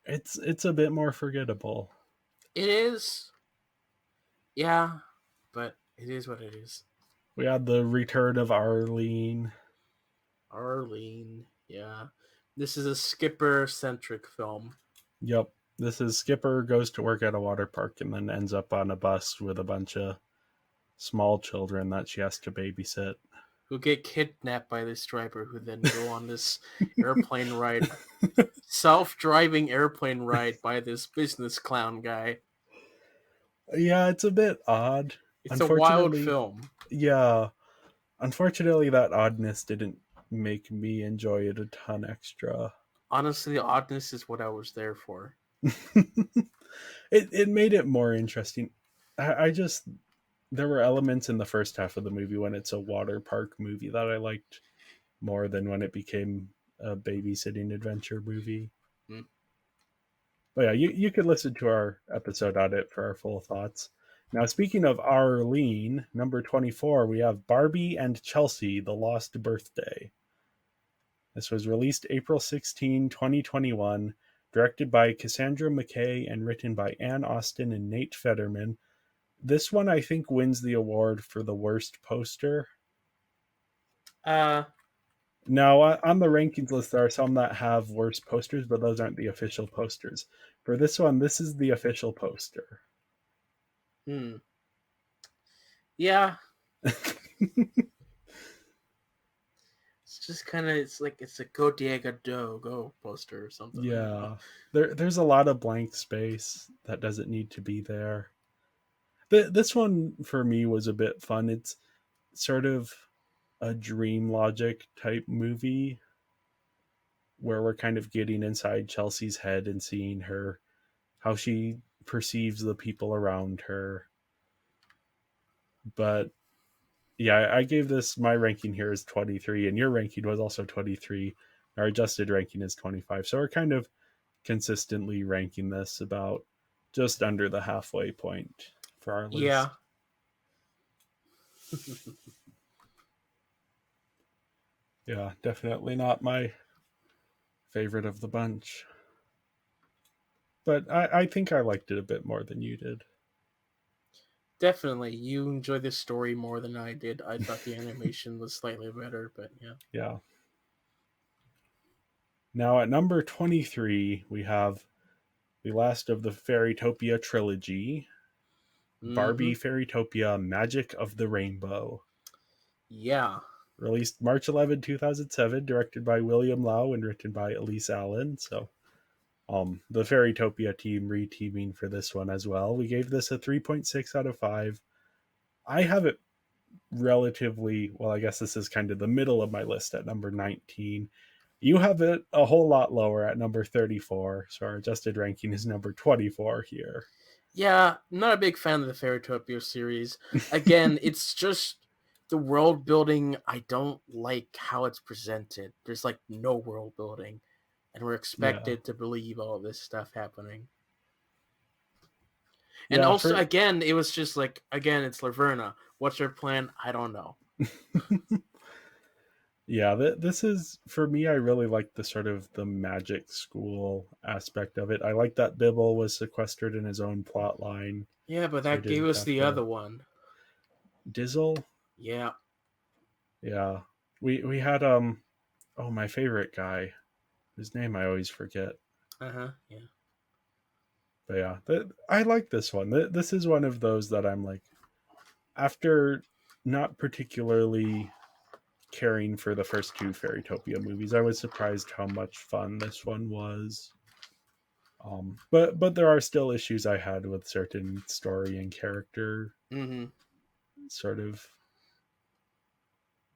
It's a bit more forgettable. It is. Yeah, but it is what it is. We had the return of Arlene. Arlene. Yeah. This is a Skipper centric film. Yep. This is Skipper goes to work at a water park and then ends up on a bus with a bunch of small children that she has to babysit. Who get kidnapped by this driver, who then go on this airplane ride, self-driving airplane ride by this business clown guy. Yeah, it's a bit odd. It's a wild Unfortunately, film. yeah. Unfortunately, that oddness didn't make me enjoy it a ton extra. Honestly, the oddness is what I was there for. It made it more interesting. I just, there were elements in the first half of the movie when it's a water park movie that I liked more than when it became a babysitting adventure movie. Hmm. But yeah, you could listen to our episode on it for our full thoughts. Now, speaking of Arlene, number 24, we have Barbie and Chelsea, The Lost Birthday. This was released April 16, 2021, directed by Cassandra McKay and written by Ann Austin and Nate Fetterman. This one, I think, wins the award for the worst poster. Now, on the rankings list, there are some that have worse posters, but those aren't the official posters. For this one, this is the official poster. Hmm. Yeah. just kind of it's a Go Diego Go poster or something. I don't know. Yeah. There's a lot of blank space that doesn't need to be there. This one for me was a bit fun. It's sort of a dream logic type movie where we're kind of getting inside Chelsea's head and seeing her, how she perceives the people around her. But yeah, I gave this, my ranking here is 23, and your ranking was also 23. Our adjusted ranking is 25. So we're kind of consistently ranking this about just under the halfway point for our Yeah. list. Yeah, definitely not my favorite of the bunch. But I think I liked it a bit more than you did. Definitely, you enjoyed this story more than I did. I thought the animation was slightly better, but yeah. Yeah. Now at number 23, we have the last of the Fairytopia trilogy, Mm-hmm. Barbie Fairytopia Magic of the Rainbow. Yeah. Released March 11, 2007, directed by William Lau and written by Elise Allen. So the Fairytopia team reteaming for this one as well. We gave this a 3.6 out of 5. I have it relatively, well, I guess this is kind of the middle of my list at number 19. You have it a whole lot lower at number 34. So our adjusted ranking is number 24 here. Yeah, I'm not a big fan of the Fairytopia series. Again, it's just the world building. I don't like how it's presented. There's like no world building, and we're Yeah. expected to believe all this stuff happening. And Yeah, also, for again, it was just like, again, it's Laverna. What's her plan? I don't know. yeah, this is for me. I really like the sort of the magic school aspect of it. I like that Bibble was sequestered in his own plot line, Yeah, but so I that gave didn't us have the to. other one. Dizzle, Yeah. yeah, we had oh, my favorite guy, whose name I always forget. Uh huh. Yeah. But yeah, I like this one. This is one of those that I'm like, after not particularly caring for the first two Fairytopia movies, I was surprised how much fun this one was. But there are still issues I had with certain story and character Mm-hmm. sort of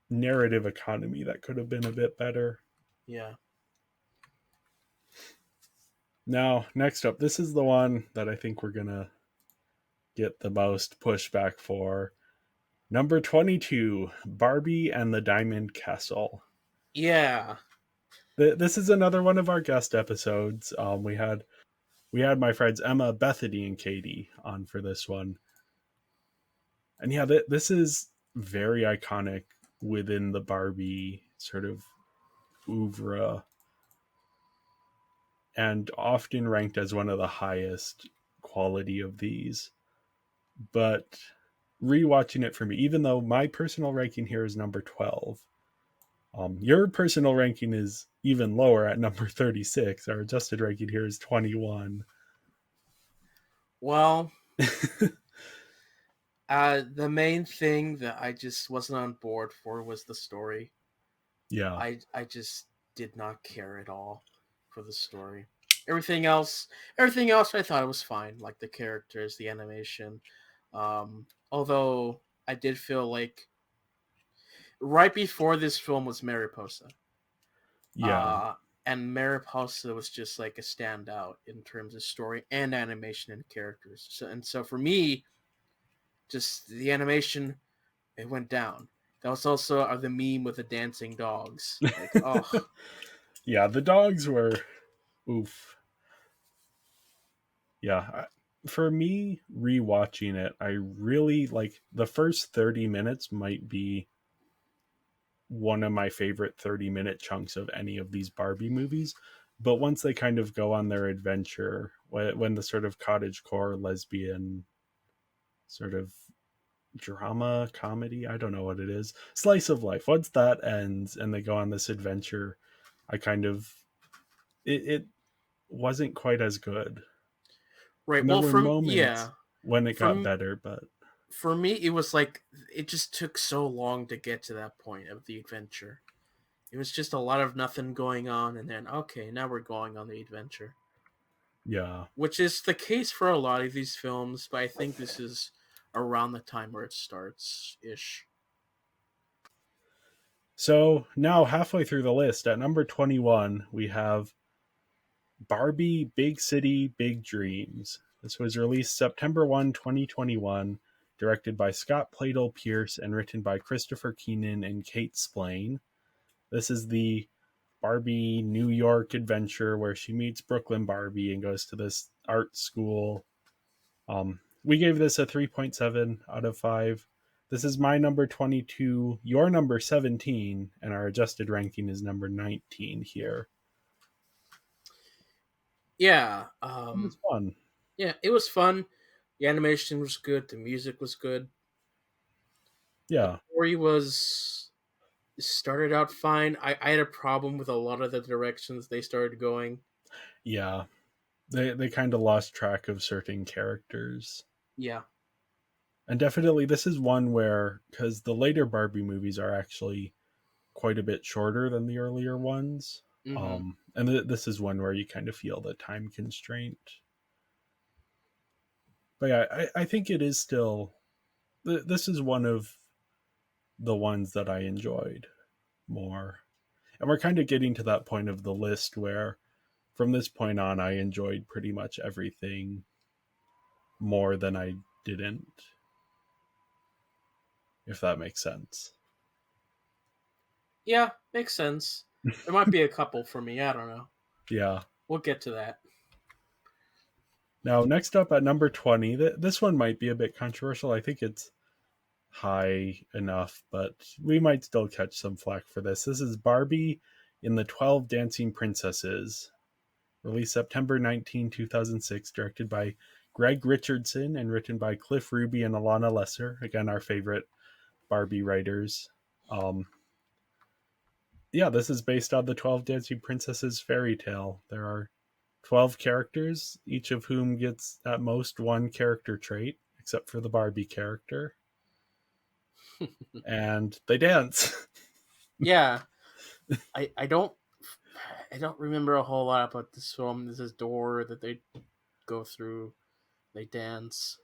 narrative economy that could have been a bit better. Yeah. Now, next up, this is the one that I think we're gonna get the most pushback for. Number 22, Barbie and the Diamond Castle. Yeah. This is another one of our guest episodes. We had my friends Emma, Bethany, and Katie on for this one, and yeah, this is very iconic within the Barbie sort of oeuvre, and often ranked as one of the highest quality of these. But rewatching it for me, even though my personal ranking here is number 12, your personal ranking is even lower at number 36. Our adjusted ranking here is 21. Well, the main thing that I just wasn't on board for was the story. Yeah. I just did not care at all for the story. Everything else I thought it was fine, like the characters, the animation. Although I did feel like right before this film was Mariposa. Yeah. Uh and Mariposa was just like a standout in terms of story and animation and characters. So for me, just the animation, it went down. That was also the meme with the dancing dogs. Like, oh, Yeah, the dogs were oof. Yeah. For me, rewatching it, I really like the first 30 minutes might be one of my favorite 30-minute chunks of any of these Barbie movies. But once they kind of go on their adventure, when the sort of cottagecore lesbian sort of drama comedy, I don't know what it is, slice of life, once that ends and they go on this adventure, I kind of it wasn't quite as good. right. And there Well, were moments when it got from better, but for me, it was like it just took so long to get to that point of the adventure. It was just a lot of nothing going on, and then okay, now we're going on the adventure, Yeah. which is the case for a lot of these films. But I think this is around the time where it starts ish. So now, halfway through the list, at number 21, we have Barbie Big City, Big Dreams. This was released September 1, 2021, directed by Scott Pladle Pierce and written by Christopher Keenan and Kate Splain. This is the Barbie New York adventure where she meets Brooklyn Barbie and goes to this art school. We gave this a 3.7 out of 5. This is my number 22, your number 17, and our adjusted ranking is number 19 here. Yeah, It was fun. yeah, it was fun. The animation was good. The music was good. Yeah. Story was started out fine. I had a problem with a lot of the directions they started going. Yeah. They kind of lost track of certain characters. Yeah. And definitely this is one where, because the later Barbie movies are actually quite a bit shorter than the earlier ones. Mm-hmm. And this is one where you kind of feel the time constraint. But yeah, I think it is still, this is one of the ones that I enjoyed more. And we're kind of getting to that point of the list where from this point on, I enjoyed pretty much everything more than I didn't, if that makes sense. Yeah, makes sense. There might be a couple for me. I don't know. Yeah. We'll get to that. Now, next up at number 20, this one might be a bit controversial. I think it's high enough, but we might still catch some flack for this. This is Barbie in the 12 Dancing Princesses, released September 19, 2006, directed by Greg Richardson and written by Cliff Ruby and Alana Lesser. Again, our favorite Barbie writers. Yeah, this is based on the 12 Dancing Princesses fairy tale. There are 12 characters, each of whom gets at most one character trait, except for the Barbie character. And they dance. Yeah, I don't remember a whole lot about this film. There's this door that they go through. They dance.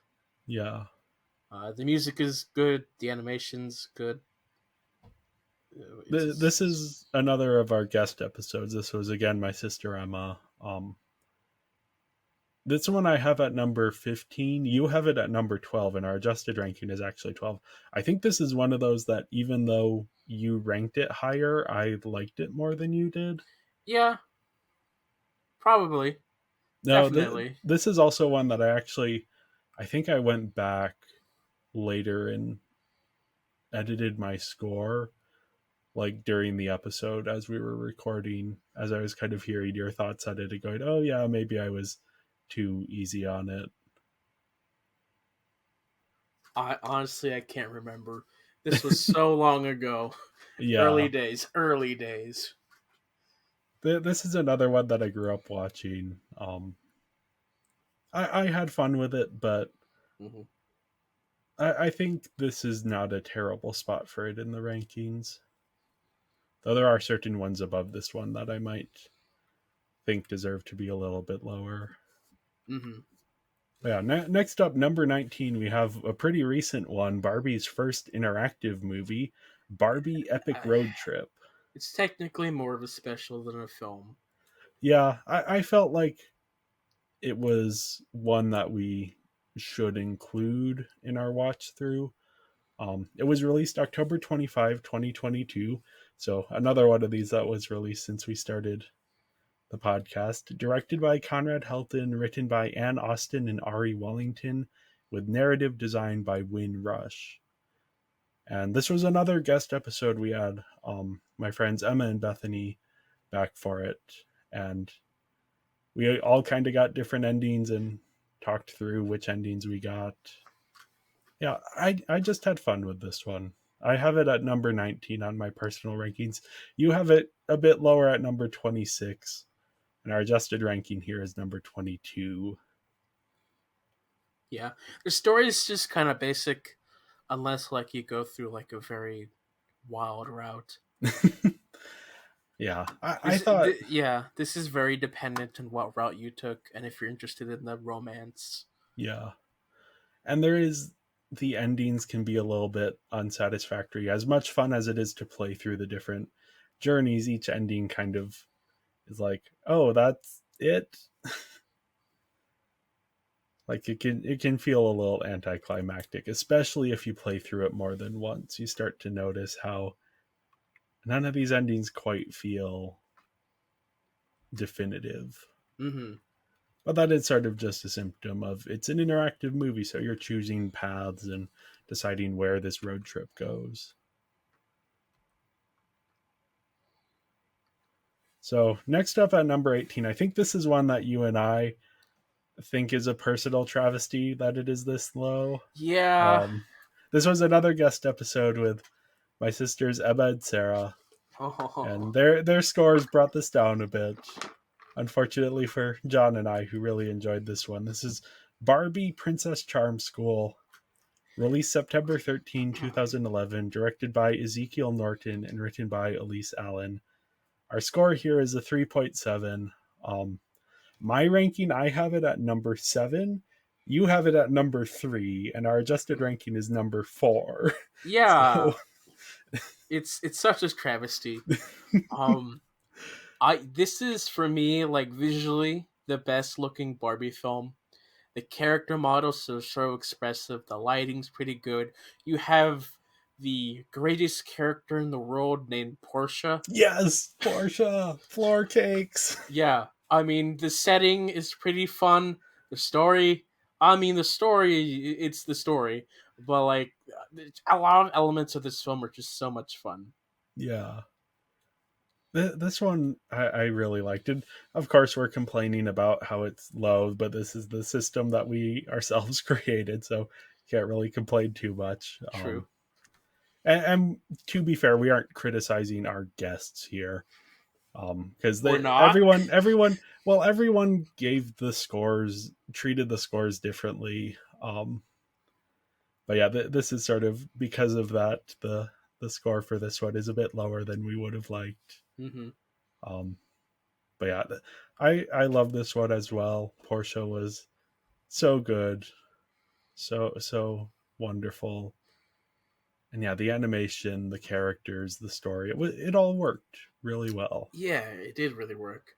Yeah. The music is good. The animation's good. This is another of our guest episodes. This was, again, my sister Emma. This one I have at number 15. You have it at number 12, and our adjusted ranking is actually 12. I think this is one of those that even though you ranked it higher, I liked it more than you did. Yeah, probably. No, Definitely. this is also one that I think I went back later and edited my score, like during the episode as we were recording, as I was kind of hearing your thoughts on it and going, oh yeah, maybe I was too easy on it. I honestly I can't remember. This was so long ago. Yeah. Early days. Early days. This is another one that I grew up watching. I had fun with it, but Mm-hmm. I think this is not a terrible spot for it in the rankings. Though there are certain ones above this one that I might think deserve to be a little bit lower. Mm-hmm. Yeah, next up, number 19, we have a pretty recent one, Barbie's first interactive movie, Barbie Epic Road Trip. It's technically more of a special than a film. Yeah, I felt like it was one that we should include in our watch through. It was released October 25, 2022. So another one of these that was released since we started the podcast. Directed by Conrad Helton, written by Ann Austin and Ari Wellington, with narrative design by Win Rush. And this was another guest episode we had my friends Emma and Bethany back for it. And we all kind of got different endings and talked through which endings we got. Yeah, I just had fun with this one. I have it at number 19 on my personal rankings. You have it a bit lower at number 26. And our adjusted ranking here is number 22. Yeah. The story is just kind of basic, unless like you go through like a very wild route. Yeah, I thought, yeah, this is very dependent on what route you took, and if you're interested in the romance. yeah. And there is, the endings can be a little bit unsatisfactory. As much fun as it is to play through the different journeys, each ending kind of is like, oh, that's it. Like it can feel a little anticlimactic, especially if you play through it more than once. You start to notice how none of these endings quite feel definitive. Mm-hmm. But that is sort of just a symptom of, it's an interactive movie, so you're choosing paths and deciding where this road trip goes. So next up at number 18, I think this is one that you and I think is a personal travesty that it is this low. Yeah. Um, this was another guest episode with my sisters Ebba and Sarah, and their scores brought this down a bit. Unfortunately for John and I, who really enjoyed this one. This is Barbie Princess Charm School, released September 13, 2011, directed by Ezekiel Norton and written by Elise Allen. Our score here is a 3.7. My ranking, I have it at number 7. You have it at number 3, and our adjusted ranking is number 4. Yeah. So It's such a travesty. This is for me like visually the best looking Barbie film. The character models are so expressive. The lighting's pretty good. You have the greatest character in the world named Portia. yes, Portia, floor cakes. Yeah, I mean the setting is pretty fun. The story, it's the story, but like a lot of elements of this film are just so much fun. Yeah. This one I really liked it. Of course, we're complaining about how it's low, but this is the system that we ourselves created, so can't really complain too much. True. And to be fair, we aren't criticizing our guests here, because We're not. everyone gave the scores, treated the scores differently. But yeah, this is sort of because of that. The score for this one is a bit lower than we would have liked. Mm-hmm. Um, but yeah, I love this one as well. Portia was so good, so wonderful, and yeah, the animation, the characters, the story, it all worked really well. Yeah, it did really work.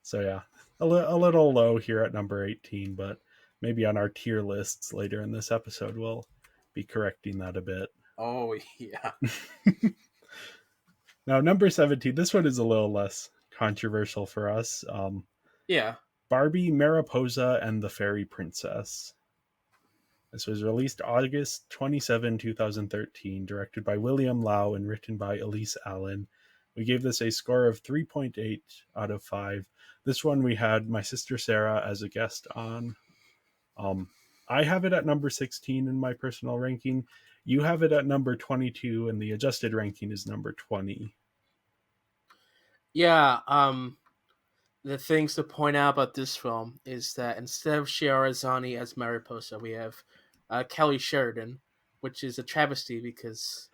So yeah, a little low here at number 18, but maybe on our tier lists later in this episode we'll be correcting that a bit. Oh yeah. Now number 17, this one is a little less controversial for us. Yeah. Barbie, Mariposa, and the Fairy Princess. This was released August 27, 2013, directed by William Lau and written by Elise Allen. We gave this a score of 3.8 out of 5. This one we had my sister Sarah as a guest on. I have it at number 16 in my personal ranking. You have it at number 22, and the adjusted ranking is number 20. Yeah. The things to point out about this film is that instead of Shiarazani as Mariposa, we have Kelly Sheridan, which is a travesty because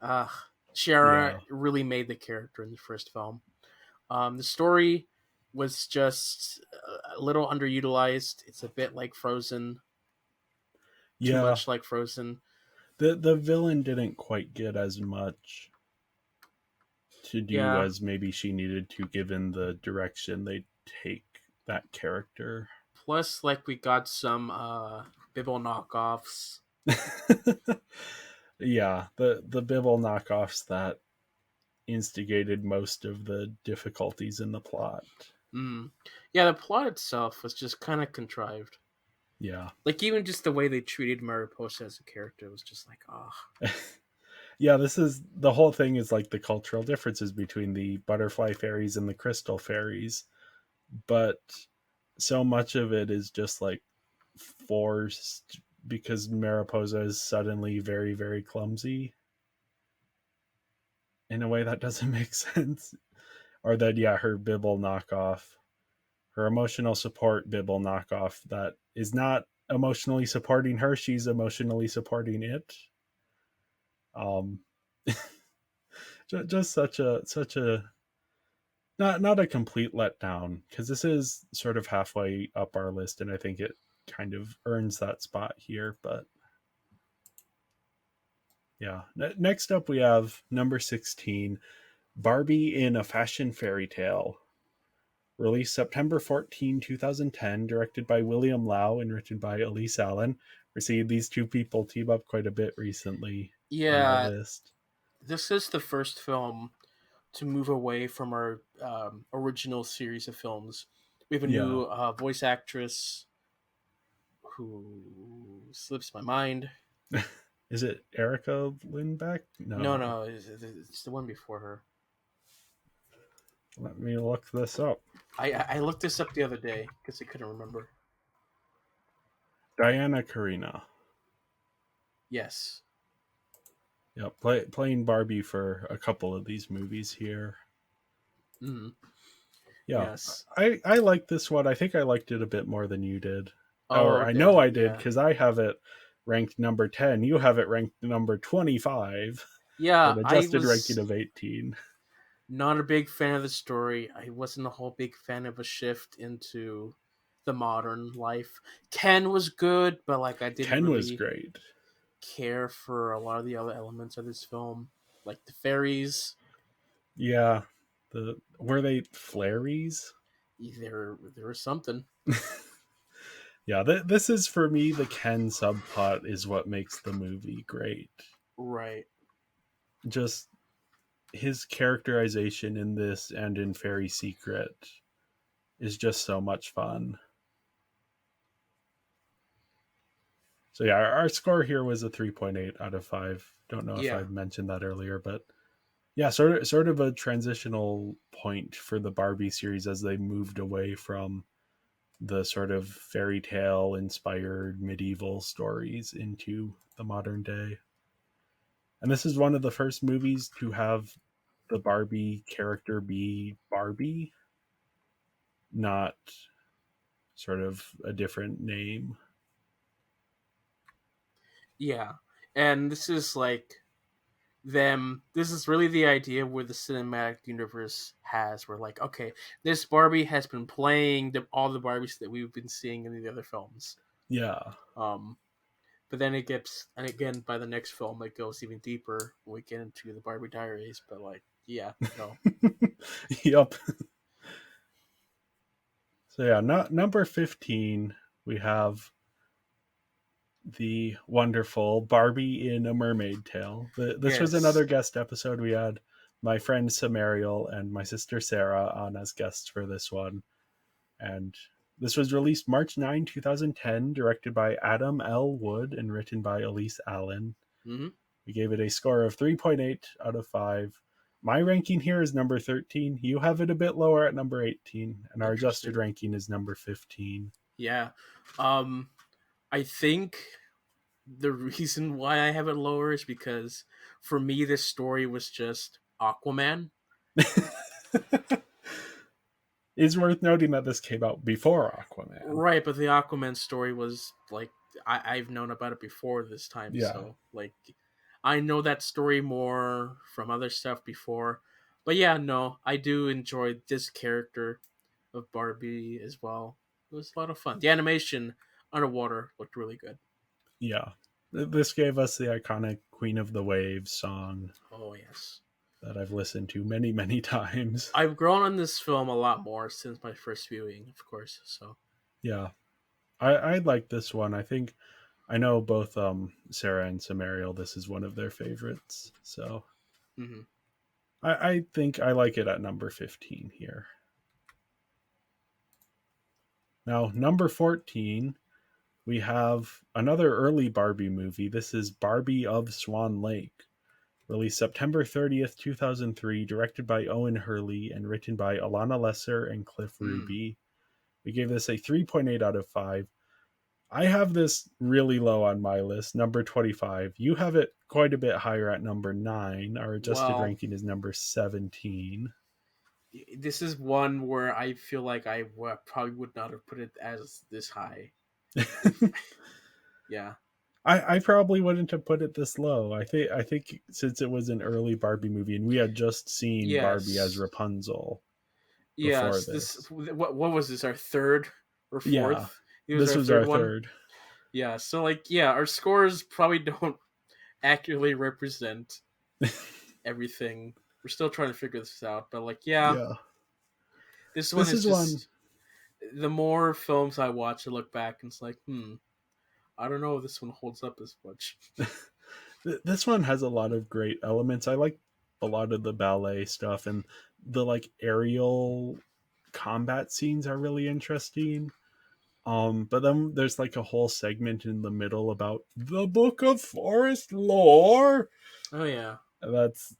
Shiara Yeah. really made the character in the first film. The story was just a little underutilized. It's a bit like Frozen, too Yeah. much like Frozen. The villain didn't quite get as much to do Yeah. as maybe she needed to, given the direction they take that character. Plus, like we got some Bibble knockoffs. Yeah, the Bibble knockoffs that instigated most of the difficulties in the plot. Yeah, the plot itself was just kind of contrived. Yeah. Like even just the way they treated Mariposa as a character was just like, oh. Yeah, this is, the whole thing is like the cultural differences between the butterfly fairies and the crystal fairies, but so much of it is just like forced because Mariposa is suddenly very, very clumsy in a way that doesn't make sense. Or that, yeah, her Bibble knockoff, her emotional support Bibble knockoff that is not emotionally supporting her, she's emotionally supporting it. just such a not a complete letdown, because this is sort of halfway up our list, and I think it kind of earns that spot here. But yeah, next up we have number 16, Barbie in a Fashion Fairy Tale. Released September 14, 2010, directed by William Lau and written by Elise Allen. We see these two people team up quite a bit recently on our Yeah, list. this is the first film to move away from our original series of films. We have a Yeah. new voice actress who slips my mind. Is it Erica Lindbeck? No, No. no, it's the one before her. Let me look this up. I looked this up the other day because I couldn't remember. Diana Carina. Yes. Yeah, playing Barbie for a couple of these movies here. Mm, Yeah, yes. I like this one. I think I liked it a bit more than you did. Oh, Or I okay. know I did Yeah. because I have it ranked number 10. You have it ranked number 25 Yeah, with an I adjusted ranking was of 18. not a big fan of the story. I wasn't a whole big fan of a shift into the modern life. Ken was good, but like I didn't Ken was really great. care for a lot of the other elements of this film, like the fairies. Yeah. Were they flaries? There was something. Yeah, this is for me the Ken subplot is what makes the movie great. Right. Just his characterization in this and in Fairy Secret is just so much fun. So yeah, our score here was a 3.8 out of 5. Don't know if I Yeah. mentioned that earlier, but yeah, sort of a transitional point for the Barbie series as they moved away from the sort of fairy tale inspired medieval stories into the modern day. And this is one of the first movies to have the Barbie character be Barbie, not sort of a different name. Yeah. And this is like them this is really the idea where the cinematic universe has where like okay, this Barbie has been playing all the Barbies that we've been seeing in the other films. Yeah. Um but then it gets, and again by the next film it goes even deeper when we get into the Barbie Diaries, but like yeah, no. Yep. So yeah, number 15, we have the wonderful Barbie in a Mermaid Tale. This was Yes. another guest episode. We had my friend Samariel and my sister Sarah on as guests for this one. And this was released March 9, 2010, directed by Adam L. Wood and written by Elise Allen. Mm-hmm. We gave it a score of 3.8 out of 5. My ranking here is number 13. You have it a bit lower at number 18, and our adjusted Interesting. ranking is number 15. Yeah. um I think the reason why I have it lower is because for me this story was just Aquaman. It's worth noting that this came out before Aquaman. Right, but the Aquaman story was like I've known about it before this time, Yeah, so like I know that story more from other stuff before. But yeah, no, I do enjoy this character of Barbie as well. It was a lot of fun. The animation underwater looked really good. yeah. This gave us the iconic Queen of the Waves song Oh yes. that I've listened to many, many times. I've grown on this film a lot more since my first viewing, of course. So Yeah, I like this one. I know both Sarah and Samariel. This is one of their favorites, so mm-hmm. I think I like it at number 15 here. Now, number 14, we have another early Barbie movie. This is Barbie of Swan Lake, released September 30th, 2003, directed by Owen Hurley and written by Alana Lesser and Cliff Mm. Ruby. We gave this a 3.8 out of 5. I have this really low on my list, number 25. You have it quite a bit higher at number 9. Our adjusted Well, ranking is number 17. this is one where I feel like probably would not have put it as this high. Yeah. I probably wouldn't have put it this low. I think since it was an early Barbie movie and we had just seen Barbie as Yes. Rapunzel before Yes, this this. what was this? Our third or Yeah. fourth? It was This our was third our one. third. Yeah, so like yeah, our scores probably don't accurately represent everything. We're still trying to figure this out, but like yeah, Yeah. this one This is is one. just the more films I watch, I look back and it's like, I don't know if this one holds up as much. This one has a lot of great elements. I like a lot of the ballet stuff, and the like aerial combat scenes are really interesting. But then there's like a whole segment in the middle about the Book of Forest lore. Oh yeah. That's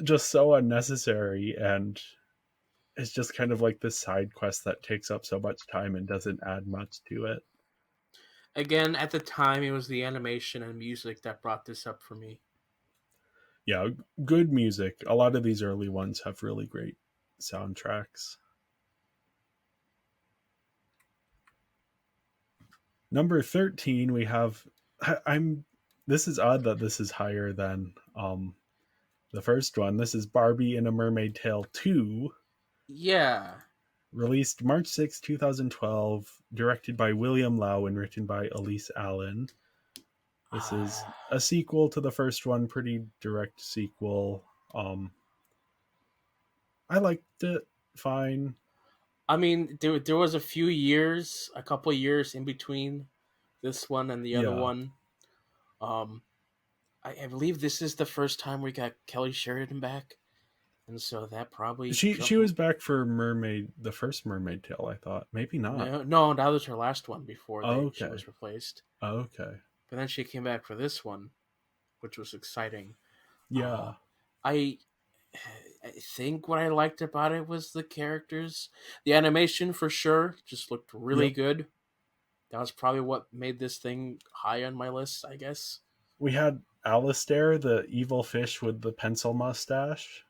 just so unnecessary, and it's just kind of like this side quest that takes up so much time and doesn't add much to it. Again, at the time, it was the animation and music that brought this up for me. Yeah, good music. A lot of these early ones have really great soundtracks. Number 13, we have. I'm. This is odd that this is higher than the first one. This is Barbie in a Mermaid Tale 2, Yeah. released March 6, 2012, directed by William Lau and written by Elise Allen. This is a sequel to the first one, pretty direct sequel. I liked it fine. I mean, there was a couple years in between this one and the other Yeah. one. Um, I believe this is the first time we got Kelly Sheridan back, and so that probably She jumped. was back for Mermaid, the first Mermaid Tale, I thought. Maybe not. No, that was her last one before she Okay. was replaced. Okay. But then she came back for this one, which was exciting. Uh, Yeah. I I think what I liked about it was the characters, the animation for sure, just looked really Yep. good. That was probably what made this thing high on my list, I guess. We had Alistair, the evil fish with the pencil mustache.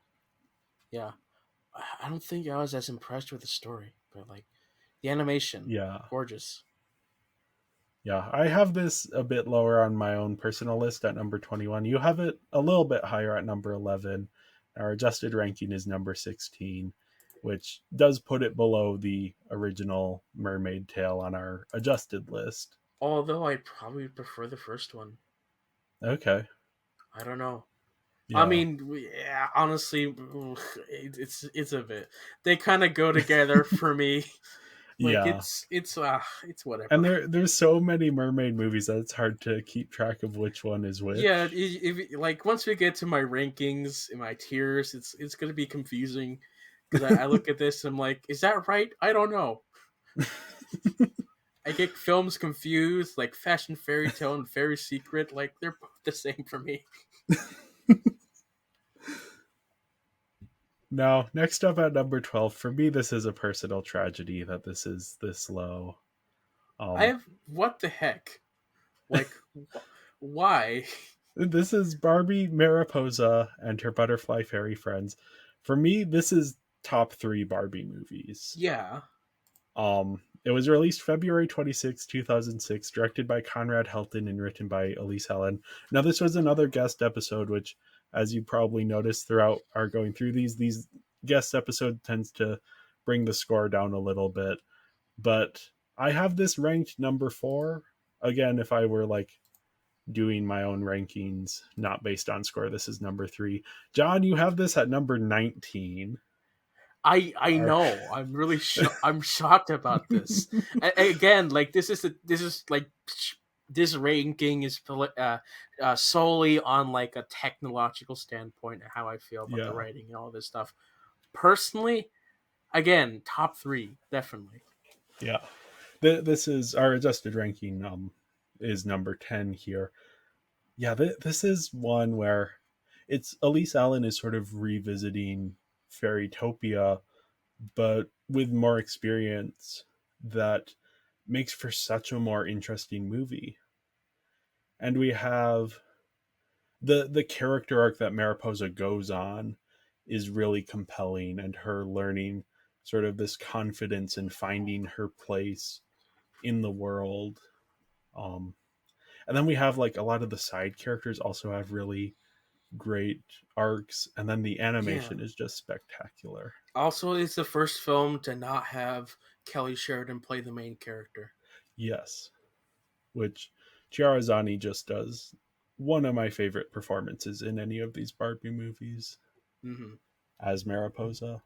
Yeah, I don't think I was as impressed with the story, but like the animation, Yeah. gorgeous. Yeah. I have this a bit lower on my own personal list at number 21. You have it a little bit higher at number 11. Our adjusted ranking is number 16, which does put it below the original Mermaid Tale on our adjusted list. Although I'd probably prefer the first one. Okay. I don't know. I Yeah. mean, yeah, honestly, it's a bit. They kind of go together for me. Like Yeah. it's whatever. And there's so many mermaid movies that it's hard to keep track of which one is Yeah, which. if like once we get to my rankings and my tiers, it's gonna be confusing because I look at this and I'm like, is that right? I don't know. I get films confused, like Fashion Fairy Tale and Fairy Secret, like they're both the same for me. Now, next up at number 12, for me, this is a personal tragedy that this is this low. I Um, have what the heck? Like, why? this is Barbie Mariposa and her butterfly fairy friends. For me, this is top 3 Barbie movies. Yeah, It was released February 26, 2006, directed by Conrad Helton and written by Elise Allen. Now, this was another guest episode, which, as you probably noticed throughout our going through these guest episode tends to bring the score down a little bit. But I have this ranked number 4. Again, if I were like doing my own rankings, not based on score, this is number 3. John, you have this at number 19. I Are... know. I'm really I'm shocked about this. Again, like this is like this ranking is solely on like a technological standpoint and how I feel about the yeah. writing and all this stuff. Personally, again, top 3 definitely. Yeah. This is our adjusted ranking is number 10 here. Yeah, this is one where it's Elise Allen is sort of revisiting Fairytopia, but with more experience that makes for such a more interesting movie. And we have the character arc that Mariposa goes on is really compelling, and her learning sort of this confidence and finding her place in the world. Um, And then we have like a lot of the side characters also have really great arcs, and then the Yeah. animation is just spectacular. Also, it's the first film to not have Kelly Sheridan play the main character. Yes, which Chiarazani just does one of my favorite performances in any of these Barbie movies Mm-hmm. as Mariposa. Her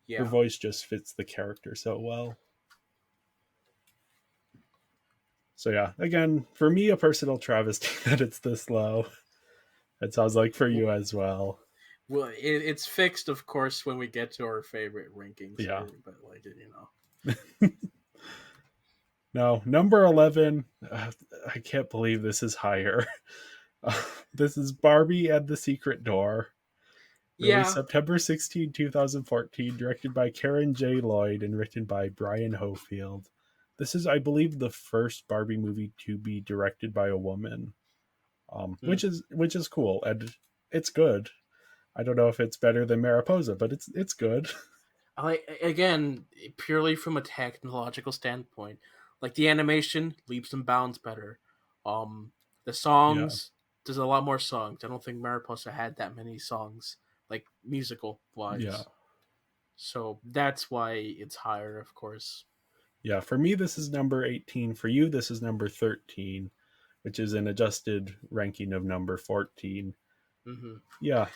Yeah. voice just fits the character so well. So yeah, again, for me, a personal travesty that it's this low. It sounds like for you as well. Well, it's fixed, of course, when we get to our favorite rankings Yeah. here. But like, No, number 11. I can't believe this is higher. This is Barbie and the Secret Door. Released yeah, September 16, 2014, directed by Karen J. Lloyd and written by Brian Hofield. This is, I believe, the first Barbie movie to be directed by a woman, mm. which is cool, and it's good. I don't know if it's better than Mariposa, but it's good. I like again purely from a technological standpoint, like the animation leaps and bounds better. The Yeah, songs, there's a lot more songs. I don't think Mariposa had that many songs, like musical yeah, wise. So that's why it's higher, of course. yeah. For me, this is number 18. For you, this is number 13, which is an adjusted ranking of number 14. Mm-hmm. Yeah,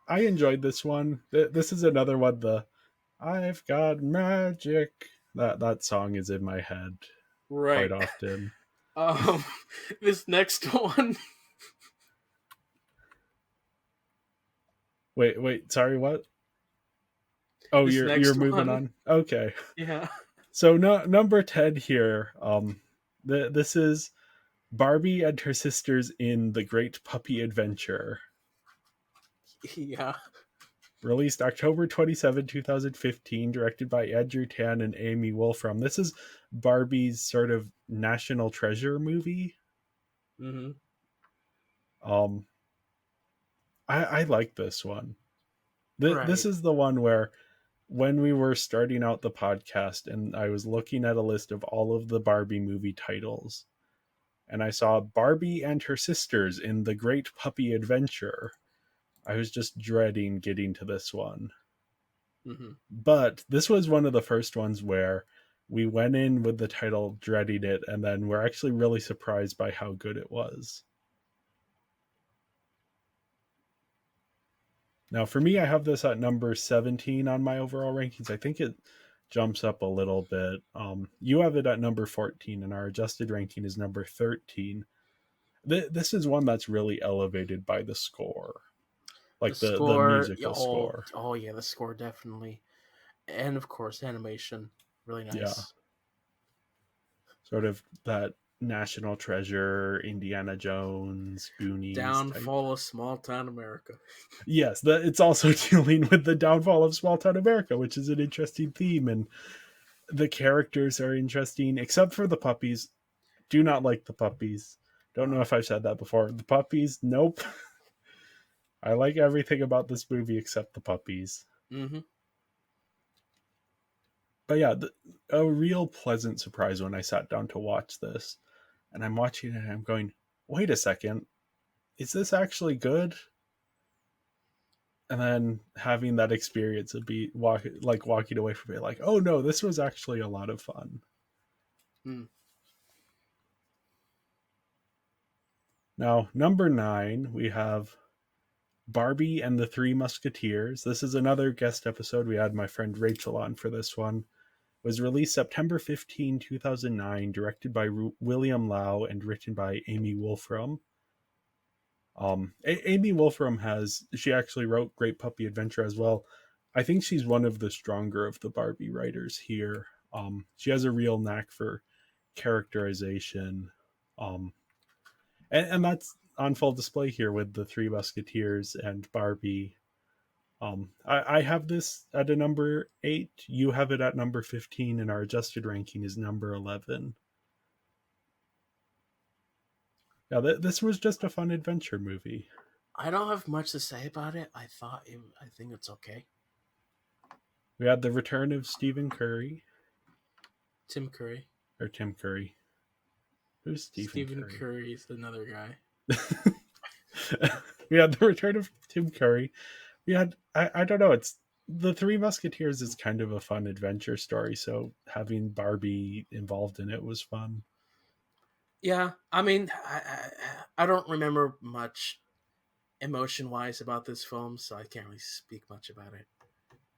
I enjoyed this one. This is another one. The I've got magic. That song is in my head quite Right. often. Um, this next one, Wait, sorry, what? Oh, this you're next moving one, on. Okay. yeah, So no, number 10 here. This is Barbie and her sisters in The Great Puppy Adventure. yeah. Released October 27, 2015, directed by Andrew Tan and Amy Wolfram. This is Barbie's sort of national treasure movie. Mm-hmm. Um, I like this one. This Right. is the one where when we were starting out the podcast and I was looking at a list of all of the Barbie movie titles, and I saw Barbie and her sisters in The Great Puppy Adventure. I was just dreading getting to this one. Mm-hmm. But this was one of the first ones where we went in with the title dreading it, and then we're actually really surprised by how good it was. Now, for me, I have this at number 17 on my overall rankings. I think it jumps up a little bit. You have it at number 14, and our adjusted ranking is number 13. This is one that's really elevated by the score, The like the score, yeah, musical score. oh yeah, the score definitely, and of course animation, really Yeah, nice. sort of that National Treasure, Indiana Jones, Goonies type. Downfall of small town America. Yes, it's also dealing with the downfall of small town America, which is an interesting theme, and the characters are interesting, except for the puppies. Do not like the puppies. Don't know if I've said that before. The puppies, nope. I like everything about this movie except the puppies. Mm-hmm. But yeah, a real pleasant surprise when I sat down to watch this. And I'm watching it and I'm going, wait a second, is this actually good? And then having that experience of walking away from it, like, oh no, this was actually a lot of fun. Mm. Now, number 9, we have Barbie and the Three Musketeers. This is another guest episode. We had my friend Rachel on for this one. It was released September 15, 2009, directed by William Lau and written by Amy Wolfram. Amy Wolfram she actually wrote Great Puppy Adventure as well. I think she's one of the stronger of the Barbie writers here. She has a real knack for characterization. And that's on full display here with the Three Musketeers and Barbie. I have this at a number 8. You have it at number 15, and our adjusted ranking is number 11. Yeah, this was just a fun adventure movie. I don't have much to say about it. I think it's okay. We had the return of Stephen Curry, Tim Curry. or Tim Curry. Who's Stephen Stephen Curry? Curry's another guy. We had the return of Tim Curry. We had I don't know. It's the Three Musketeers is kind of a fun adventure story. So having Barbie involved in it was fun. Yeah, I mean, I don't remember much emotion wise about this film, so I can't really speak much about it.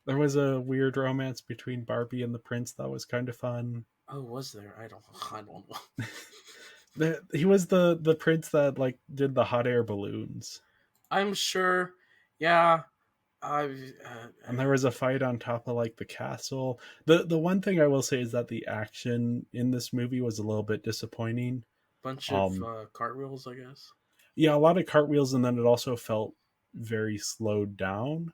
There was a weird romance between Barbie and the prince that was kind of fun. Oh, was there? I don't know. He was the prince that like did the hot air balloons, I'm sure. Yeah, I. and there was a fight on top of like the castle. The one thing I will say is that the action in this movie was a little bit disappointing. Bunch of Um, cartwheels, I guess. yeah, a lot of cartwheels, and then it also felt very slowed down.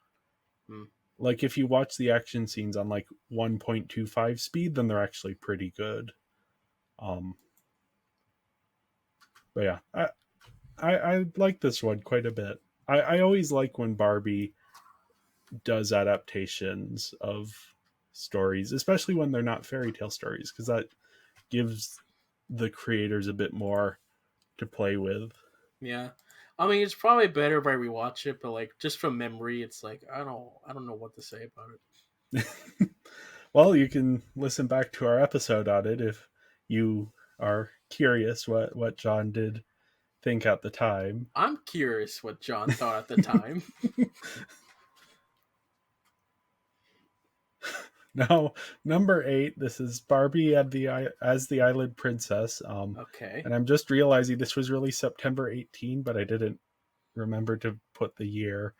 Hmm. Like if you watch the action scenes on like 1.25 speed, then they're actually pretty good. Um, but yeah, I like this one quite a bit. I always like when Barbie does adaptations of stories, especially when they're not fairy tale stories, because that gives the creators a bit more to play with. Yeah, I mean, it's probably better if I rewatch it, but like just from memory, it's like I don't know what to say about it. Well, you can listen back to our episode on it if you are curious what John did think at the time. I'm curious what John thought at the time. Now, number 8, this is Barbie and as the Island Princess. Okay, And I'm just realizing this was released September 18, but I didn't remember to put the year.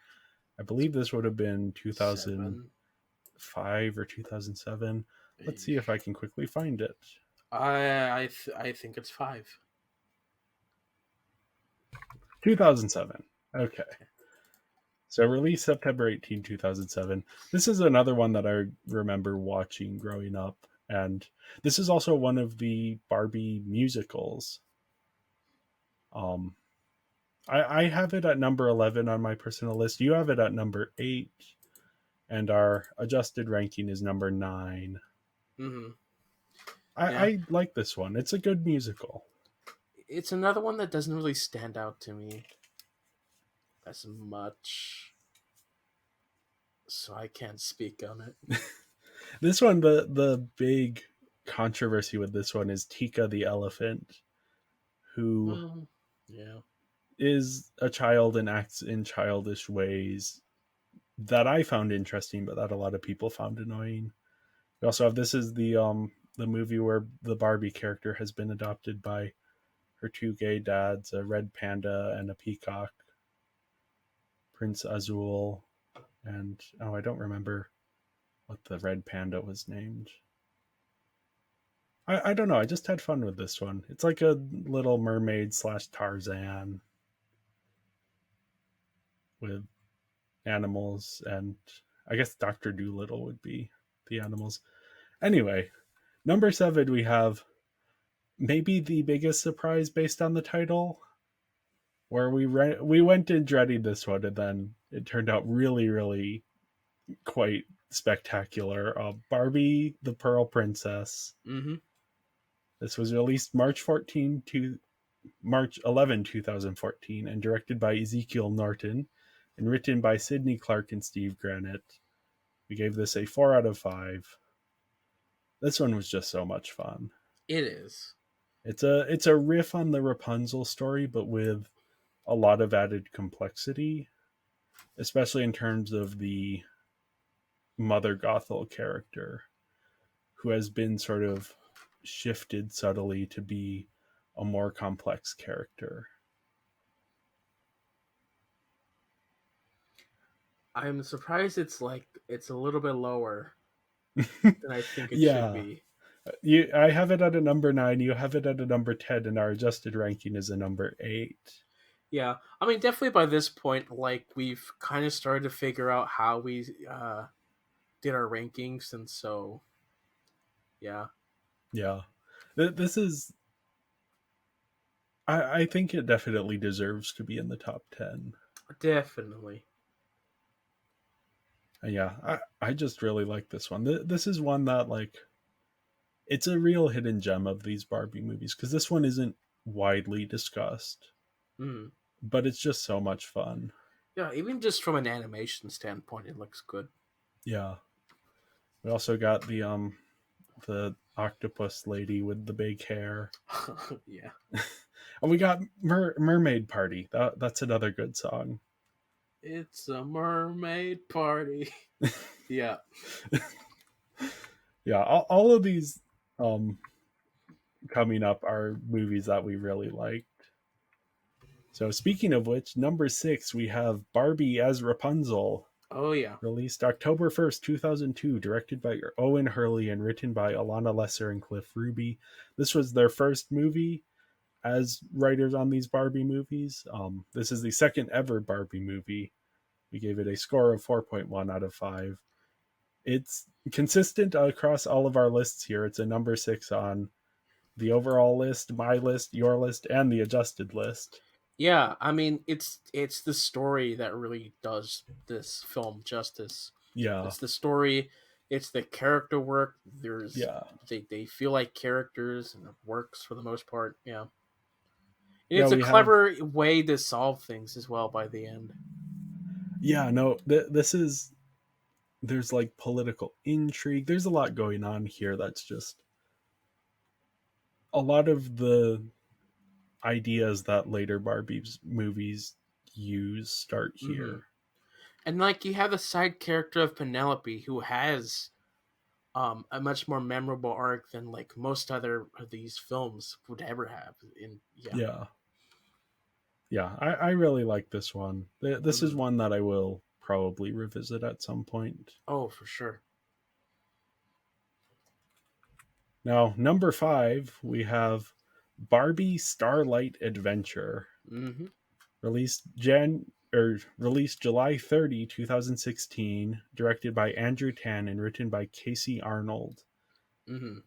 I believe this would have been 2005 7. or 2007. Let's see if I can quickly find it. I think it's 5. 2007. Okay. Okay. So released September 18, 2007. This is another one that I remember watching growing up. And this is also one of the Barbie musicals. Um, I have it at number 11 on my personal list. You have it at number 8. And our adjusted ranking is number 9. Mm-hmm. Yeah, I like this one. It's a good musical. it's another one that doesn't really stand out to me as much, so I can't speak on it. This one, the big controversy with this one is Tika the elephant, who Well, yeah. is a child and acts in childish ways that I found interesting, but that a lot of people found annoying. We also have this is the movie where the Barbie character has been adopted by her two gay dads, a red panda and a peacock, Prince Azul, and oh, I don't remember what the red panda was named. I don't know. I just had fun with this one. It's like a Little Mermaid slash Tarzan with animals, and I guess Dr. Doolittle would be the animals. Anyway, number 7, we have maybe the biggest surprise based on the title, where we went in dreading this one, and then it turned out really, really quite spectacular. Barbie the Pearl Princess. Mm-hmm. This was released March 11, 2014, and directed by Ezekiel Norton, and written by Sidney Clark and Steve Granite. We gave this a 4 out of 5. This one was just so much fun. It is. It's a riff on the Rapunzel story, but with a lot of added complexity, especially in terms of the Mother Gothel character, who has been sort of shifted subtly to be a more complex character. I'm surprised it's a little bit lower than I think it should Yeah. be. I have it at a number 9, you have it at a number 10, and our adjusted ranking is a number 8. Yeah, I mean, definitely by this point, like we've kind of started to figure out how we did our rankings, and so yeah, Yeah. This is I think it definitely deserves to be in the top 10. definitely. Yeah, I just really like this one. This is one that like it's a real hidden gem of these Barbie movies because this one isn't widely discussed, Mm. but it's just so much fun. Yeah, even just from an animation standpoint, it looks good. Yeah. We also got the octopus lady with the big hair. Yeah. And we got Mermaid Party. That's another good song. It's a mermaid party. Yeah. Yeah, all of these um coming up are movies that we really liked. So speaking of which, number 6 we have Barbie as Rapunzel, Oh yeah. released October 1st, 2002, directed by Owen Hurley and written by Alana Lesser and Cliff Ruby. This was their first movie as writers on these Barbie movies. This is the second ever Barbie movie. We gave it a score of 4.1 out of 5. It's consistent across all of our lists here. It's a number 6 on the overall list, my list, your list, and the adjusted list. Yeah, I mean it's the story that really does this film justice. Yeah, It's the story, it's the character work. There's yeah, they feel like characters and it works for the most part. Yeah. And yeah. it's a We have, clever way to solve things as well by the end. yeah. No, this is, there's like political intrigue. There's a lot going on here. That's just a lot of the ideas that later Barbie's movies use start Hmm. here. And like you have the side character of Penelope who has a much more memorable arc than like most other of these films would ever have. In yeah. Yeah, yeah. I really like this one. This is Hmm. one that I will probably revisit at some point. Oh, for sure. Now, number 5, we have Barbie Starlight Adventure, Hmm. released July 30, 2016, directed by Andrew Tan and written by Casey Arnold. Hmm.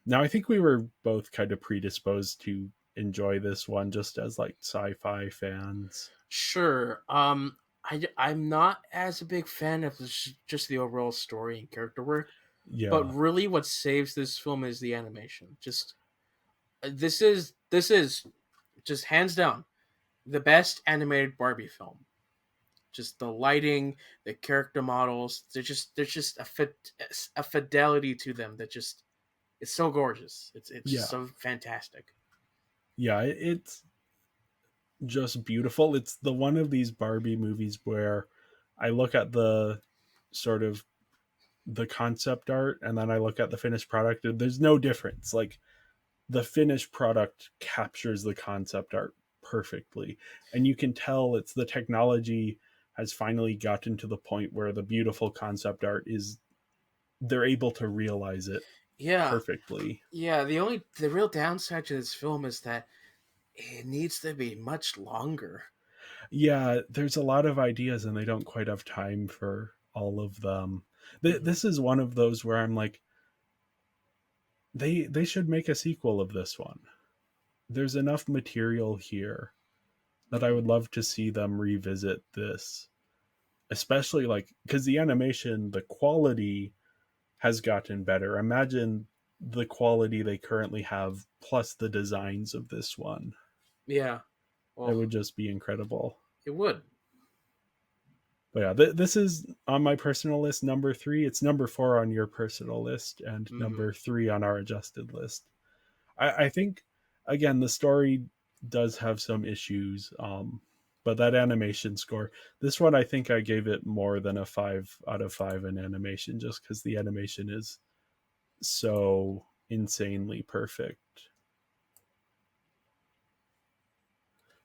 Now I think we were both kind of predisposed to enjoy this one just as like sci-fi fans. Sure. I'm not as a big fan of just the overall story and character work, but Yeah, really, what saves this film is the animation. Just this is just hands down the best animated Barbie film. Just the lighting, the character models. There's just a fidelity to them that just it's so gorgeous. It's just yeah, so fantastic. yeah. It's just beautiful. It's the one of these Barbie movies where I look at the sort of the concept art and then I look at the finished product and there's no difference. Like the finished product captures the concept art perfectly. And you can tell it's the technology has finally gotten to the point where the beautiful concept art is, they're able to realize it Yeah, perfectly. yeah. The real downside to this film is that it needs to be much longer. Yeah, there's a lot of ideas and they don't quite have time for all of them. Hmm. This is one of those where I'm like, they should make a sequel of this one. There's enough material here that I Hmm. would love to see them revisit this, especially like because the animation, the quality has gotten better. Imagine the quality they currently have plus the designs of this one. Yeah. It Well, would just be incredible. it would. But yeah, this is on my personal list, number 3. It's number 4 on your personal list and Hmm. number 3 on our adjusted list. I think again the story does have some issues, but that animation score, this one I think I gave it more than a 5 out of 5 in animation, just because the animation is so insanely perfect.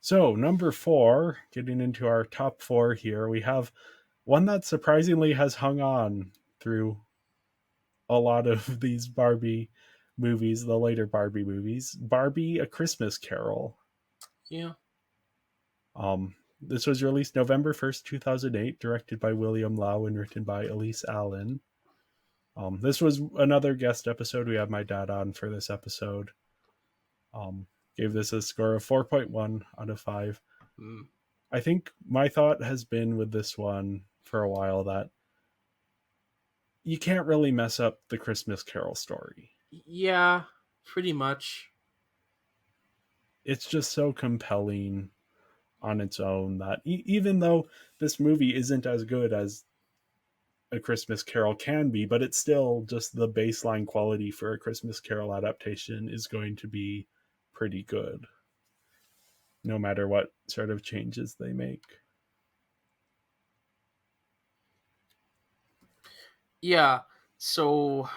So number 4, getting into our top 4 here, we have one that surprisingly has hung on through a lot of these Barbie movies, the later Barbie movies. Barbie: A Christmas Carol. Yeah. This was released November 1st, 2008, directed by William Lau and written by Elise Allen. This was another guest episode. We have my dad on for this episode. Um, Gave this a score of 4.1 out of 5. Mm. I think my thought has been with this one for a while that you can't really mess up the Christmas Carol story. Yeah, pretty much. It's just so compelling on its own that even though this movie isn't as good as A Christmas Carol can be, but it's still just the baseline quality for a Christmas Carol adaptation is going to be pretty good, no matter what sort of changes they make. Yeah. So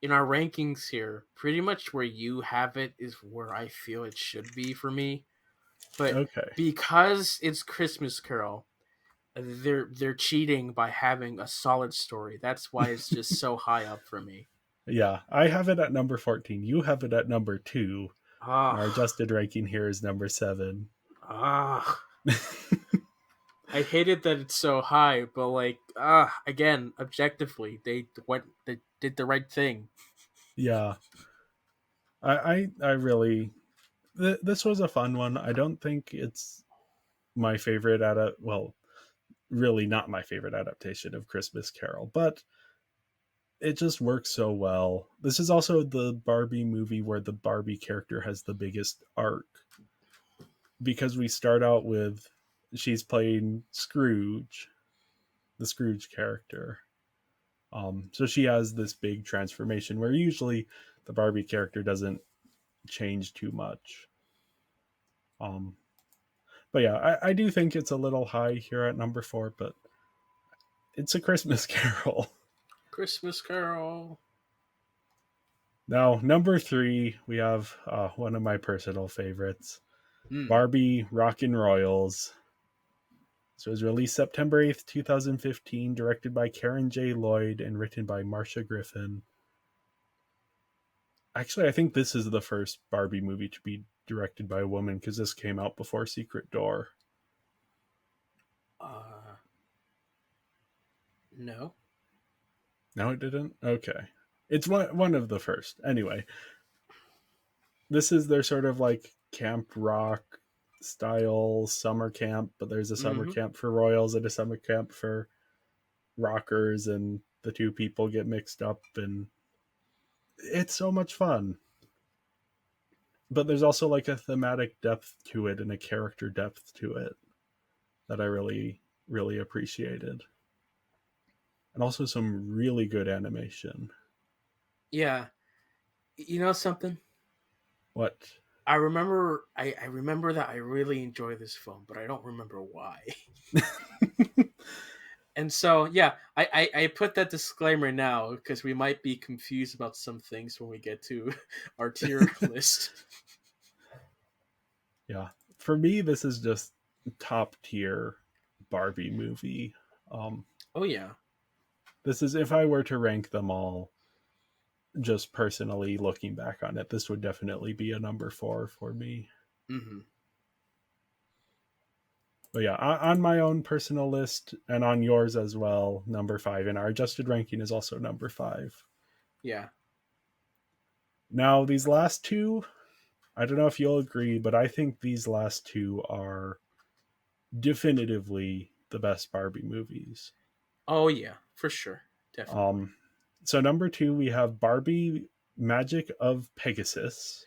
in our rankings here, pretty much where you have it is where I feel it should be for me. But Okay. because it's Christmas Carol, they're cheating by having a solid story. That's why it's just so high up for me. Yeah, I have it at number 14. You have it at number 2. And our Ah, adjusted ranking here is number 7. ah. I hate it that it's so high, but like, again, objectively, they did the right thing. Yeah. I really this was a fun one. I don't think it's my favorite well, really not my favorite adaptation of Christmas Carol, but it just works so well. This is also the Barbie movie where the Barbie character has the biggest arc because we start out with she's playing Scrooge, the Scrooge character. So she has this big transformation where usually the Barbie character doesn't change too much. Um, but yeah, I do think it's a little high here at number 4, but it's a Christmas Carol. Christmas Carol. Now, number 3, we have one of my personal favorites, Hmm. Barbie Rockin' Royals. So it was released September 8th, 2015, directed by Karen J. Lloyd and written by Marcia Griffin. Actually, I think this is the first Barbie movie to be directed by a woman because this came out before Secret Door. Uh, no. No, it didn't? Okay. It's one of the first. Anyway, this is their sort of like camp rock style summer camp, but there's a summer Mm-hmm. camp for royals and a summer camp for rockers, and the two people get mixed up, and it's so much fun. But there's also like a thematic depth to it and a character depth to it that I really, really appreciated. And also some really good animation. Yeah. You know something? What? I remember that I really enjoy this film, but I don't remember why. And so yeah, I put that disclaimer now because we might be confused about some things when we get to our tier list. Yeah. For me, this is just top tier Barbie movie. Um, Oh yeah. this is, if I were to rank them all, just personally looking back on it, this would definitely be a number 4 for me. Mm-hmm. But yeah, on my own personal list and on yours as well, number 5. And our adjusted ranking is also number 5. Yeah. Now, these last two, I don't know if you'll agree, but I think these last two are definitively the best Barbie movies. Oh yeah, for sure. Definitely. Um, so number 2, we have Barbie Magic of Pegasus.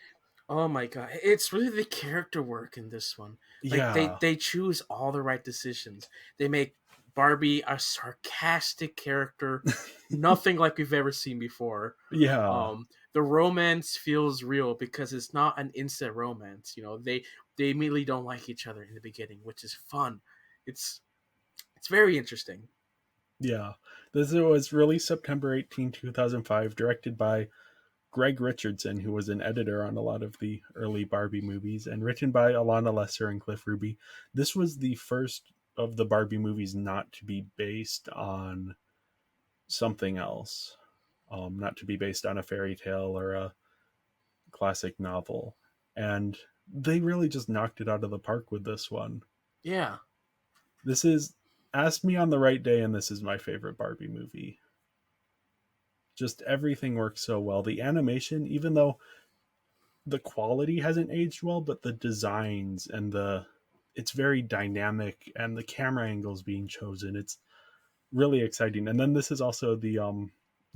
Oh my god, it's really the character work in this one. Like Yeah, they choose all the right decisions. They make Barbie a sarcastic character, nothing like we've ever seen before. yeah, The romance feels real because it's not an instant romance. They immediately don't like each other in the beginning, which is fun. It's it's very interesting. yeah. This was released September 18, 2005, directed by Greg Richardson, who was an editor on a lot of the early Barbie movies, and written by Alana Lesser and Cliff Ruby. This was the first of the Barbie movies not to be based on something else, not to be based on a fairy tale or a classic novel. And they really just knocked it out of the park with this one. Yeah. This is Ask Me on the Right Day, and this is my favorite Barbie movie. Just everything works so well. The animation, even though the quality hasn't aged well, but the designs and it's very dynamic, and the camera angles being chosen, it's really exciting. And then this is also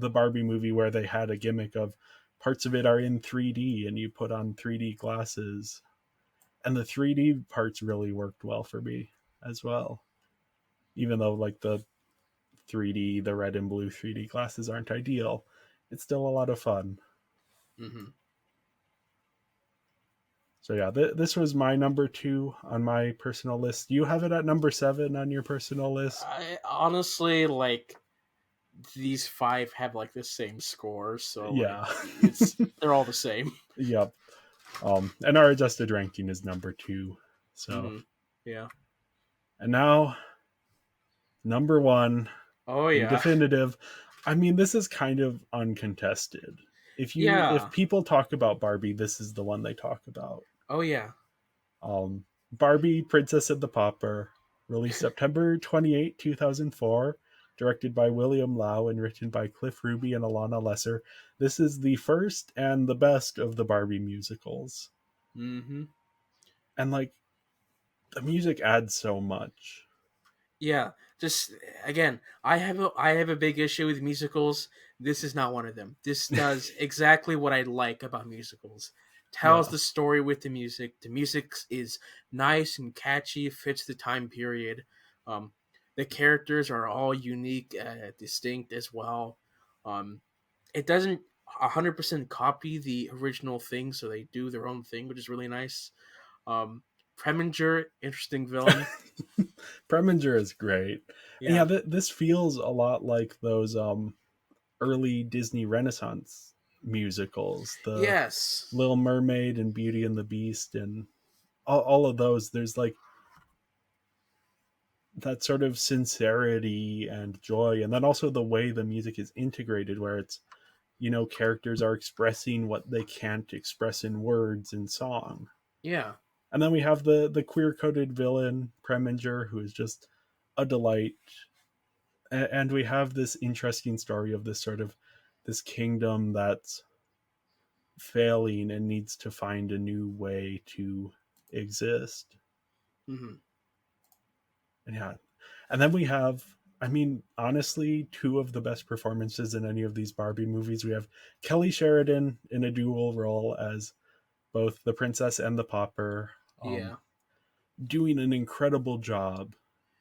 the Barbie movie where they had a gimmick of parts of it are in 3D and you put on 3D glasses. And the 3D parts really worked well for me as well. Even though like the 3D, the red and blue 3D glasses aren't ideal, it's still a lot of fun. Mm-hmm. So yeah, this was my number 2 on my personal list. You have it at number 7 on your personal list. I honestly like these 5 have like the same score, so Yeah, like they're all the same. yep. And our adjusted ranking is number 2. So, Mm-hmm. Yeah. and now number 1, Oh the yeah. definitive. I mean, this is kind of uncontested. Yeah. If people talk about Barbie, this is the one they talk about. Oh yeah. Barbie, Princess and the Pauper, released September 28, 2004, directed by William Lau and written by Cliff Ruby and Alana Lesser. This is the first and the best of the Barbie musicals. Mm-hmm. And like the music adds so much. Yeah. Just again, I have a big issue with musicals. This is not one of them. This does exactly what I like about musicals. Tells Yeah. the story with the music. The music is nice and catchy, fits the time period. Um, the characters are all unique, distinct as well. Um, it doesn't 100% copy the original thing, so they do their own thing, which is really nice. Um, Preminger, interesting villain. Preminger is great. And Yeah. yeah, this feels a lot like those early Disney Renaissance musicals, the Yes. Little Mermaid and Beauty and the Beast and all of those. There's like that sort of sincerity and joy, and then also the way the music is integrated, where it's, characters are expressing what they can't express in words in song. Yeah. And then we have the queer coded villain Preminger, who is just a delight. And we have this interesting story of this kingdom that's failing and needs to find a new way to exist. Mm-hmm. And yeah, and then we have, I mean, honestly, 2 of the best performances in any of these Barbie movies. We have Kelly Sheridan in a dual role as both the princess and the pauper, Yeah. doing an incredible job And then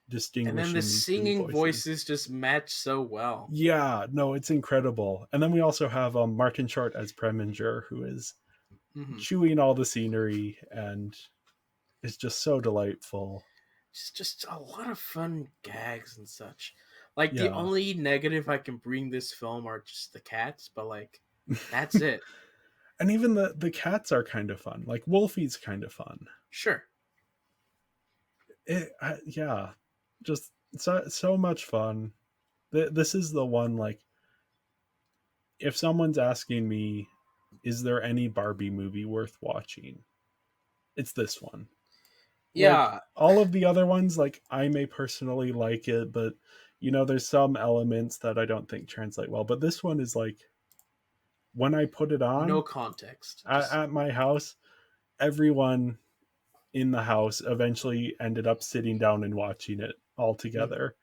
the distinguishing these 2 singing voices. voices just match so well. Yeah, no, it's incredible. And then we also have Martin Short as Preminger, who is Mm-hmm. chewing all the scenery and is just so delightful. It's just a lot of fun gags and such. Like the Yeah. only negative I can bring this film are just the cats, but like that's it. And even the cats are kind of fun. Like Wolfie's kind of fun. Sure. Yeah, just so much fun. This is the one, like, if someone's asking me, is there any Barbie movie worth watching? It's this one. Like Yeah. all of the other ones, like I may personally like it, but there's some elements that I don't think translate well. But this one is like, when I put it No on context. at my house, everyone in the house eventually ended up sitting down and watching it all together.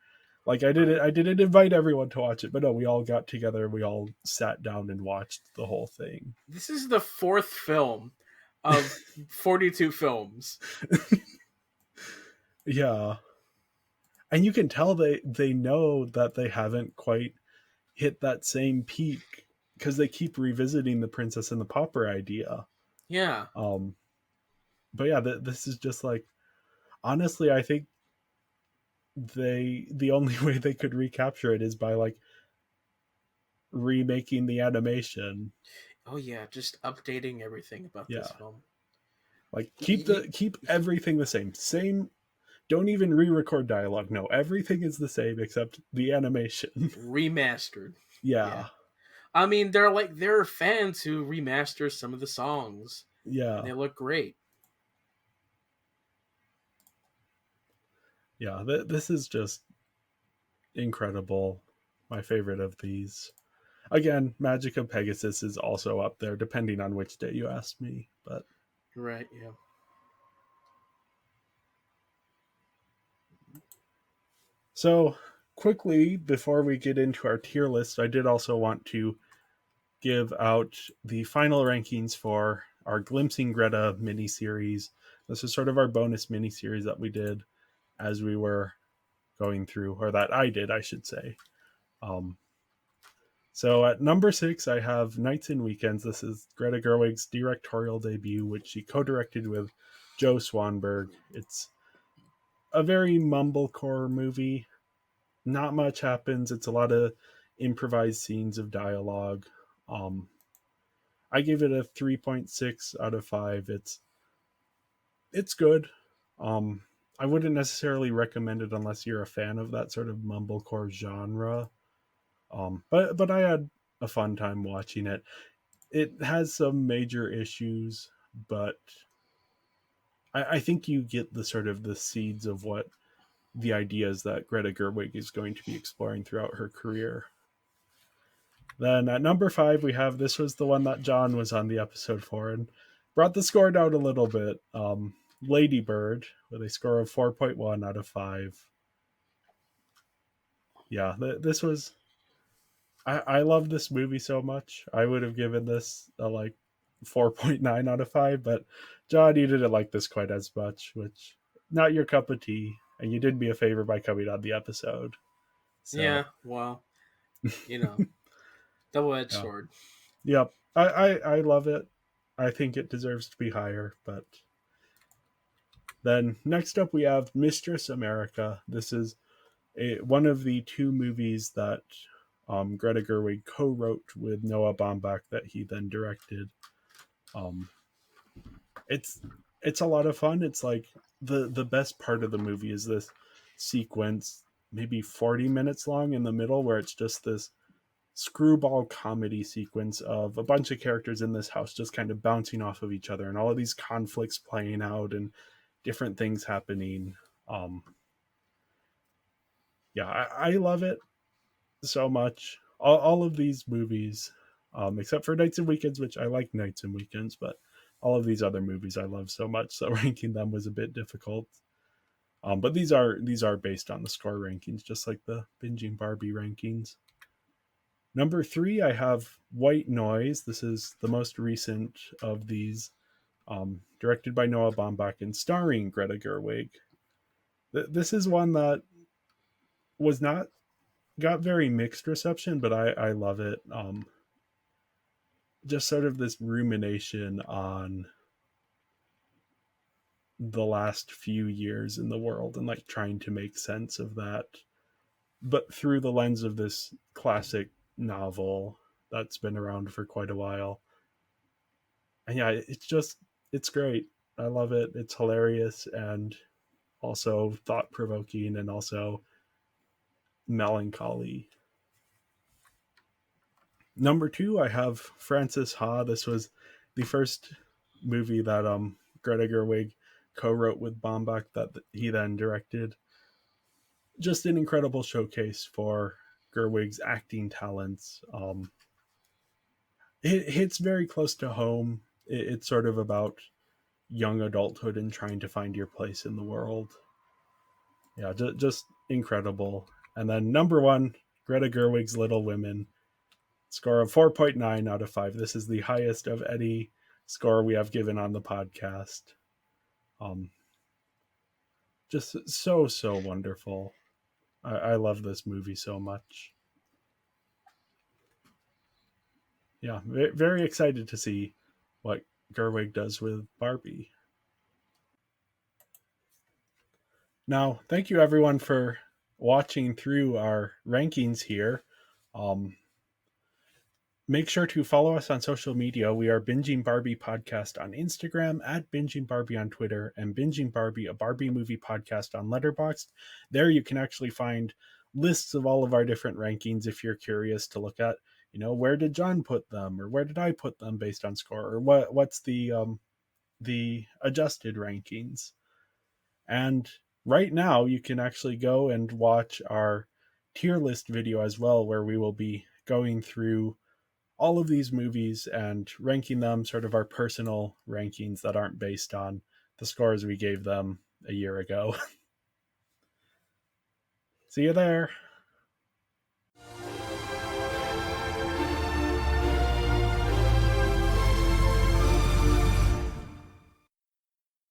Like I didn't invite everyone to watch it, but no, we all got together, we all sat down and watched the whole thing. This is the 4th film of 42 films. Yeah. And you can tell they know that they haven't quite hit that same peak because they keep revisiting the Princess and the Pauper idea. Yeah. But yeah, this is just like, honestly, I think the only way they could recapture it is by like remaking the animation. Oh yeah, just updating everything about this Yeah. film. Like keep everything the same. Don't even re-record dialogue. No, everything is the same except the animation. Remastered. Yeah. I mean, there are fans who remaster some of the songs. Yeah. And they look great. Yeah, this is just incredible. My favorite of these. Again, Magic of Pegasus is also up there, depending on which day you ask me. But Right, yeah. so quickly, before we get into our tier list, I did also want to give out the final rankings for our Glimpsing Greta miniseries. This is sort of our bonus miniseries that we did as we were going through, or that I did, I should say. So at number 6, I have Nights and Weekends. This is Greta Gerwig's directorial debut, which she co-directed with Joe Swanberg. It's a very mumblecore movie. Not much happens. It's a lot of improvised scenes of dialogue. I gave it a 3.6 out of 5. It's good. Um, I wouldn't necessarily recommend it unless you're a fan of that sort of mumblecore genre. But I had a fun time watching it. It has some major issues, but I think you get the sort of the seeds of what the ideas that Greta Gerwig is going to be exploring throughout her career. Then at number 5, we have this was the one that John was on the episode for and brought the score down a little bit. Lady Bird with a score of 4.1 out of 5. Yeah, this was. I love this movie so much. I would have given this a like 4.9 out of 5, but John, you didn't like this quite as much, which not your cup of tea. And you did me a favor by coming on the episode. So Yeah, well, double-edged yeah. sword. Yep. I love it. I think it deserves to be higher, but then next up we have Mistress America. This is one of the two movies that Greta Gerwig co-wrote with Noah Baumbach that he then directed. Um, it's it's a lot of fun. It's like the best part of the movie is this sequence, maybe 40 minutes long in the middle, where it's just this screwball comedy sequence of a bunch of characters in this house just kind of bouncing off of each other and all of these conflicts playing out and different things happening. Um, yeah, I love it so much. All of these movies, except for Nights and Weekends, which I like Nights and Weekends, but all of these other movies I love so much, so ranking them was a bit difficult. But these are based on the score rankings, just like the Binging Barbie rankings. Number 3, I have White Noise. This is the most recent of these, directed by Noah Baumbach and starring Greta Gerwig. This is one that was not got very mixed reception, but I love it. Just sort of this rumination on the last few years in the world and like trying to make sense of that, but through the lens of this classic novel that's been around for quite a while. And yeah, it's great. I love it. It's hilarious and also thought provoking and also melancholy. Number 2, I have Frances Ha. This was the first movie that Greta Gerwig co-wrote with Baumbach that he then directed. Just an incredible showcase for Gerwig's acting talents. It hits very close to home. It's sort of about young adulthood and trying to find your place in the world. Yeah, just incredible. And then number 1, Greta Gerwig's Little Women. Score of 4.9 out of 5. This is the highest of any score we have given on the podcast. Just so wonderful. I love this movie so much. Yeah, very excited to see what Gerwig does with Barbie. Now, thank you everyone for watching through our rankings here. Make sure to follow us on social media. We are Binging Barbie Podcast on Instagram, at Binging Barbie on Twitter, and Binging Barbie, a Barbie movie podcast on Letterboxd. There you can actually find lists of all of our different rankings if you're curious to look at, where did John put them, or where did I put them based on score, or what's the adjusted rankings. And right now you can actually go and watch our tier list video as well, where we will be going through all of these movies and ranking them, sort of our personal rankings that aren't based on the scores we gave them a year ago. See you there.